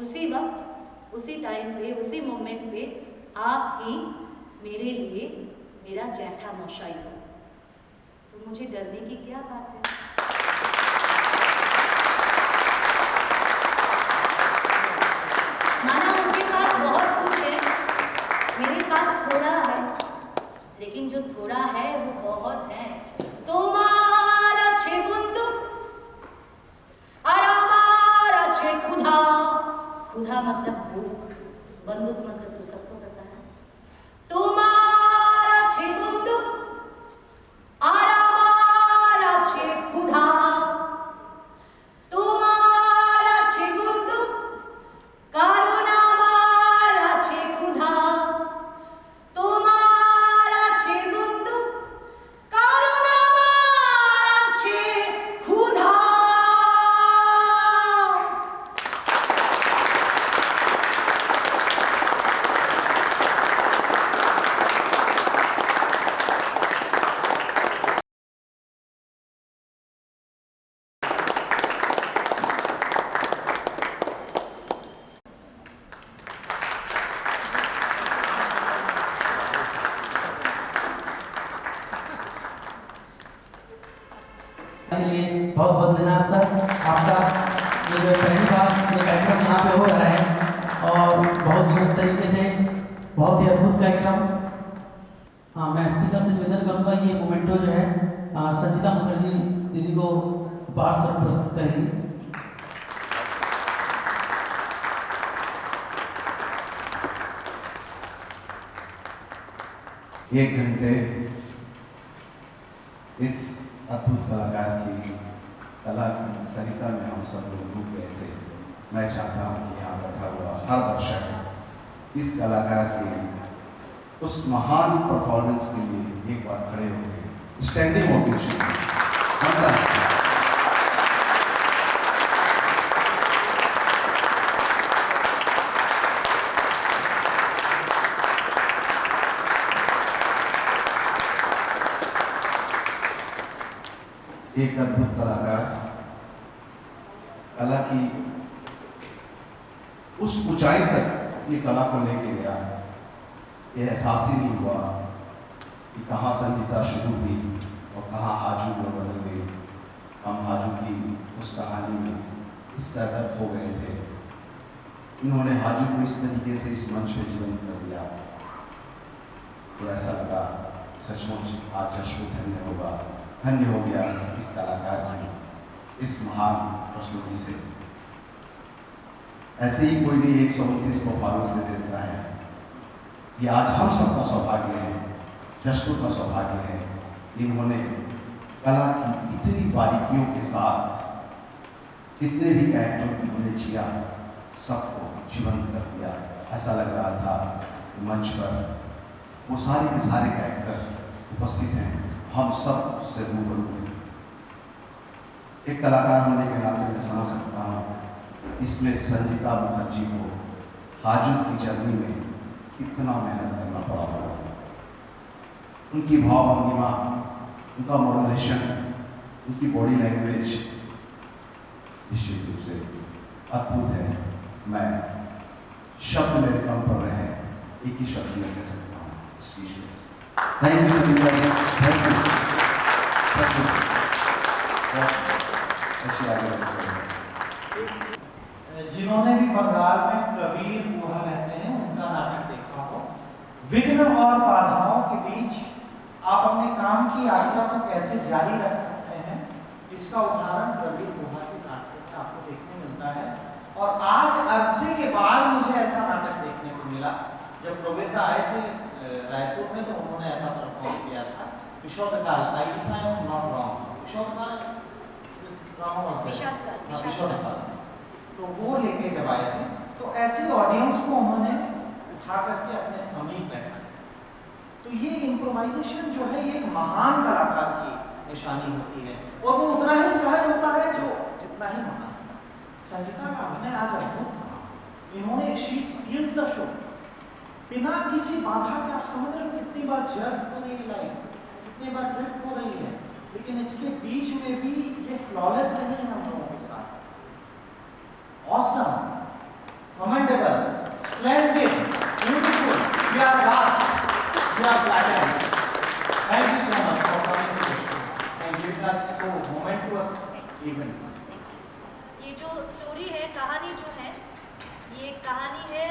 उसी वक्त, उसी टाइम पे, उसी मोमेंट पे आप ही मेरे लिए मेरा जैठा मौशाई हो। तो मुझे डरने की क्या बात है? माना उनके पास बहुत कुछ है, मेरे पास थोड़ा है, लेकिन जो थोड़ा है वो बहुत है। तुम्हारा छे बंदूक और हमारा छे खुदा। खुदा मतलब भूख, बंदूक मतलब तो सबको पता है। तुम्हारा छे बंदूक और हमारा छे खुदा। तुम्हारा छे बंदूक कारुण हमारा छे खुदा। तुम्हारा छे बंदूक कारुण हमारा छे खुदा। के लिए बहुत बहुत धन्यवाद सर। आपका ये जो पहली बार ये कार्यक्रम यहाँ पे हो रहा है और बहुत ही तरीके से, बहुत ही अद्भुत कार्यक्रम। हाँ, मैं एसपी सर से निवेदन करूँगा ये मोमेंटो जो है संचिता मुखर्जी दीदी को उपहार स्वरूप प्रस्तुत करेंगी। 1 घंटे इस अद्भुत कलाकार की कला की सरिता में हम सब लोग डूब गए थे। मैं चाहता हूँ कि यहाँ बैठा हुआ हर दर्शक इस कलाकार के उस महान परफॉर्मेंस के लिए एक बार खड़े हो गए। स्टैंडिंग ओवेशन बनता है। एक अद्भुत कलाकार कला की उस ऊंचाई तक अपनी कला को लेके गया। ये एहसास ही नहीं हुआ कि कहाँ संगीता शुरू हुई और कहाँ हाजू में बदल गई। हम हाजू की उस कहानी में इस कदर खो गए थे। इन्होंने हाजू को इस तरीके से इस मंच पे जीवंत कर दिया तो ऐसा लगा सचमुच आज जश्न धन्य होगा, धन्य हो गया इस कलाकार की इस महान प्रस्तुति से। ऐसे ही कोई भी 129 परफॉर्मेंस दे देता है। ये आज हम सबका सौभाग्य है, जश्न का सौभाग्य है। इन्होंने कला की इतनी बारीकियों के साथ जितने भी कैरेक्टर इन्होंने जिया सबको जीवंत कर दिया। ऐसा लग रहा था मंच पर वो सारे के सारे कैरेक्टर उपस्थित हैं, हम सब से रूबरू हैं। एक कलाकार होने के नाते मैं समझ सकता हूँ इसमें संजीता मुखर्जी को हाजू की जर्नी में कितना मेहनत करना पड़ा होगा। उनकी भाव भंगिमा, उनका मॉड्यूलेशन, उनकी बॉडी लैंग्वेज निश्चित रूप से अद्भुत है। मैं शब्द मेरे कम पड़ रहे हैं, एक ही शब्द में कह सकता हूँ, speechless. Thank you Sanjeeta ji, thank you. अच्छी आगे जिन्होंने भी बंगाल में कबीर गुहा रहते हैं उनका नाटक देखा हो, विघ्न और बाधाओं के बीच आप अपने काम की यात्रा को कैसे जारी रख सकते हैं, इसका उदाहरण कबीर गुहा के नाटक में आपको देखने मिलता है। और आज अरसे के बाद मुझे ऐसा नाटक देखने को मिला। जब कबीर आए थे रायपुर में तो उन्होंने ऐसा परफॉर्म किया था। विशोधकाल, I if I am not wrong, विशोधकाल इस ड्रामा वाज विशोधकाल, तो वो लेके जब आए थे तो ऐसे ऑडियंस को उन्होंने उठा करके अपने समीप बैठा। तो ये इम्प्रोवाइजेशन जो है ये एक महान कलाकार की निशानी होती है और वो उतना ही सहज होता है जो जितना ही महान। संगीता का अभिनय आज अद्भुत था। इन्होंने शी स्टील्स द शो बिना किसी बाधा के। आप समझ रहे हो कितनी बार जर्क हो रही लाइन, इतनी बार ट्रिप हो रही है, लेकिन इसके बीच में भी ये फ्लॉलेस नहीं है हम लोगों के साथ। Awesome, commendable, splendid, beautiful. We are last, we are flattened. Thank you so much for coming today and giving us so momentous event. ये जो स्टोरी है, कहानी जो है, ये कहानी है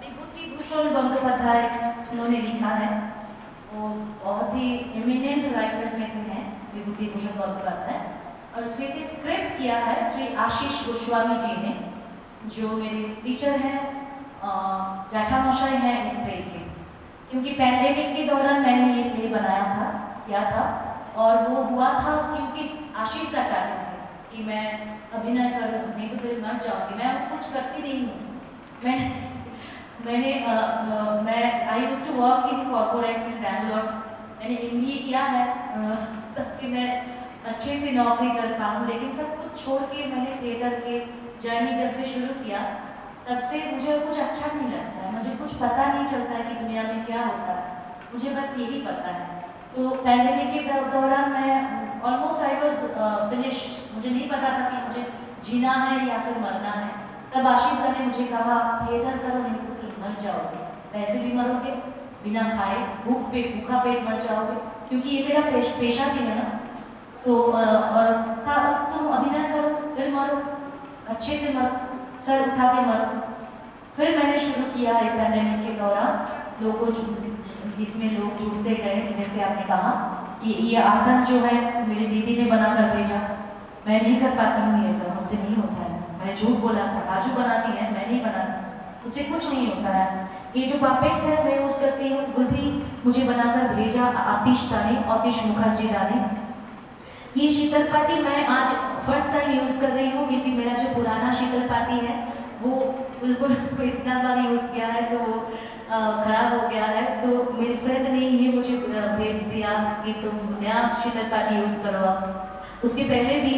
विभूति भूषण बंदोपाध्याय उन्होंने लिखा है। वो बहुत ही एमिनेंट राइटर्स में से हैं विभूति भूषण बंदोपाध्याय, और इसमें से स्क्रिप्ट किया है श्री आशीष गोस्वामी जी ने, जो मेरे टीचर हैं, जाठामशाई हैं इस प्ले के। क्योंकि पैंडेमिक के दौरान मैंने ये प्ले बनाया था, किया था, और वो हुआ था क्योंकि आशीष का चाहते थे कि मैं अभिनय करूं, नहीं तो फिर मर जाऊंगी। मैं कुछ करती नहीं हूँ। मैं I used to work in corporates in Bangalore. मैंने MBA किया है ताकि मैं अच्छे से नौकरी कर पाऊँ, लेकिन सब कुछ छोड़ के मैंने थिएटर के जर्नी जब से शुरू किया, तब से मुझे कुछ अच्छा नहीं लगता है। मुझे कुछ पता नहीं चलता है कि दुनिया में क्या होता है, मुझे बस यही पता है। तो पैंडेमिक के दौरान मैं ऑलमोस्ट आई वॉज फिनिश्ड। मुझे नहीं पता था कि मुझे जीना है या फिर मरना है। तब आशीष ने मुझे कहा थिएटर करो, नहीं तो फिर मर जाओगे, वैसे भी मरोगे, बिना खाए भूखा पेट मर जाओगे, क्योंकि ये मेरा पेशा भी है ना। तो और कहा तुम अभिनय करो, फिर मरो, अच्छे से मरो, सर उठा के मरो। फिर मैंने शुरू किया एक पैंडेमिक के दौरान लोगों जिसमें लोग जुड़ते गए, जैसे आपने कहा ये आसन जो है मेरी दीदी ने बनाकर भेजा। मैं नहीं कर पाती हूँ ये सब, मुझसे नहीं होता है। मैंने झूठ बोला था, राजू बनाती है, मैं नहीं बनाती, मुझसे कुछ नहीं होता है। ये जो पापेट्स है मैं यूज़ करती हूँ, वो भी मुझे बनाकर भेजा आतिश मुखर्जी दाने। ये शीतल पाटी मैं आज फर्स्ट टाइम यूज़ कर रही हूँ, क्योंकि मेरा जो पुराना शीतल पाटी है वो बिल्कुल इतना बार यूज़ किया है तो खराब हो गया है। तो मेरे फ्रेंड ने ये मुझे भेज दिया कि तुम नया शीतल पाटी यूज़ करो। उसके पहले भी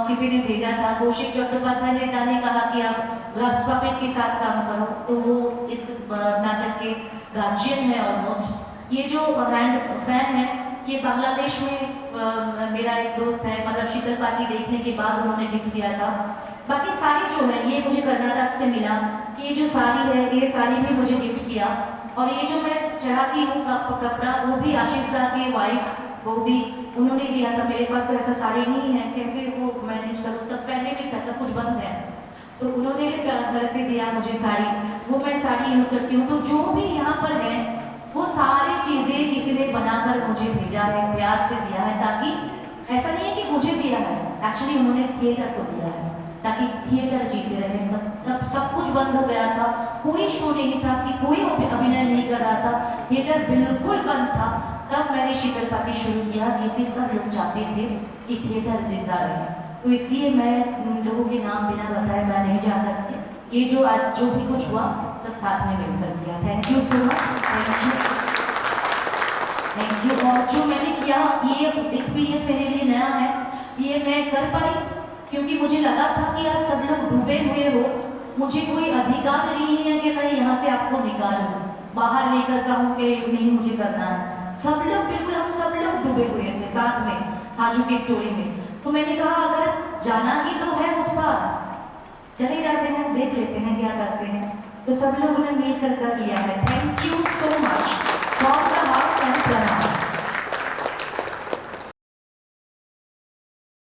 किसी ने भेजा था, कौशिक चट्टोपाध्याय ने दाने कहा कि आप ग्लव्स पपेट के साथ काम करो, तो वो इस नाटक के गार्जियन है ऑलमोस्ट। ये जो हैंड फैन है ये बांग्लादेश में मेरा एक दोस्त है, मतलब शीतल पाटी देखने के बाद उन्होंने गिफ्ट किया था। बाकी साड़ी जो है ये मुझे कर्नाटक से मिला। ये जो साड़ी है ये साड़ी भी मुझे गिफ्ट किया, और ये जो मैं चढ़ाती हूँ कपड़ा वो भी आशीष दा के वाइफ गोदी उन्होंने दिया था। मेरे पास तो ऐसा साड़ी नहीं है, कैसे वो मैनेज करूँ, तब पहले भी था, सब कुछ बंद है, तो उन्होंने घर से दिया मुझे साड़ी, वो मैं साड़ी यूज़ करती हूँ। तो जो भी यहाँ पर है वो सारी चीज़ें किसी ने बनाकर मुझे भेजा है, प्यार से दिया है, ताकि ऐसा नहीं है कि मुझे दिया है, एक्चुअली उन्होंने थिएटर को दिया है ताकि थिएटर जीते रहे। तब सब कुछ बंद हो गया था, कोई शो नहीं था, कि कोई अभिनय नहीं कर रहा था, थिएटर बिल्कुल बंद था। तब मैंने शीतल पाटी शुरू किया, क्योंकि सब लोग चाहते थे कि थिएटर जिंदा रहे। तो इसलिए मैं लोगों के नाम बिना बताए मैं नहीं जा सकती। ये जो आज जो भी कुछ हुआ सब साथ में मिलकर किया। Thank you so much, thank you. और जो मैंने किया ये एक्सपीरियंस मेरे लिए नया है, ये मैं कर पाई क्योंकि मुझे लगा था कि आप सब लोग डूबे हुए हो, मुझे कोई अधिकार नहीं है कि मैं यहाँ से आपको निकालूं, बाहर लेकर कहूँ कि नहीं मुझे करना है। सब लोग बिल्कुल, हम सब लोग डूबे हुए थे साथ में हाजू की स्टोरी में। तो मैंने कहा अगर जाना ही तो है उस पार, चले जाते हैं, देख लेते हैं क्या करते हैं। तो सब लोगों ने मिलकर कर लिया है। Thank you so much, from the heart and प्रणाम।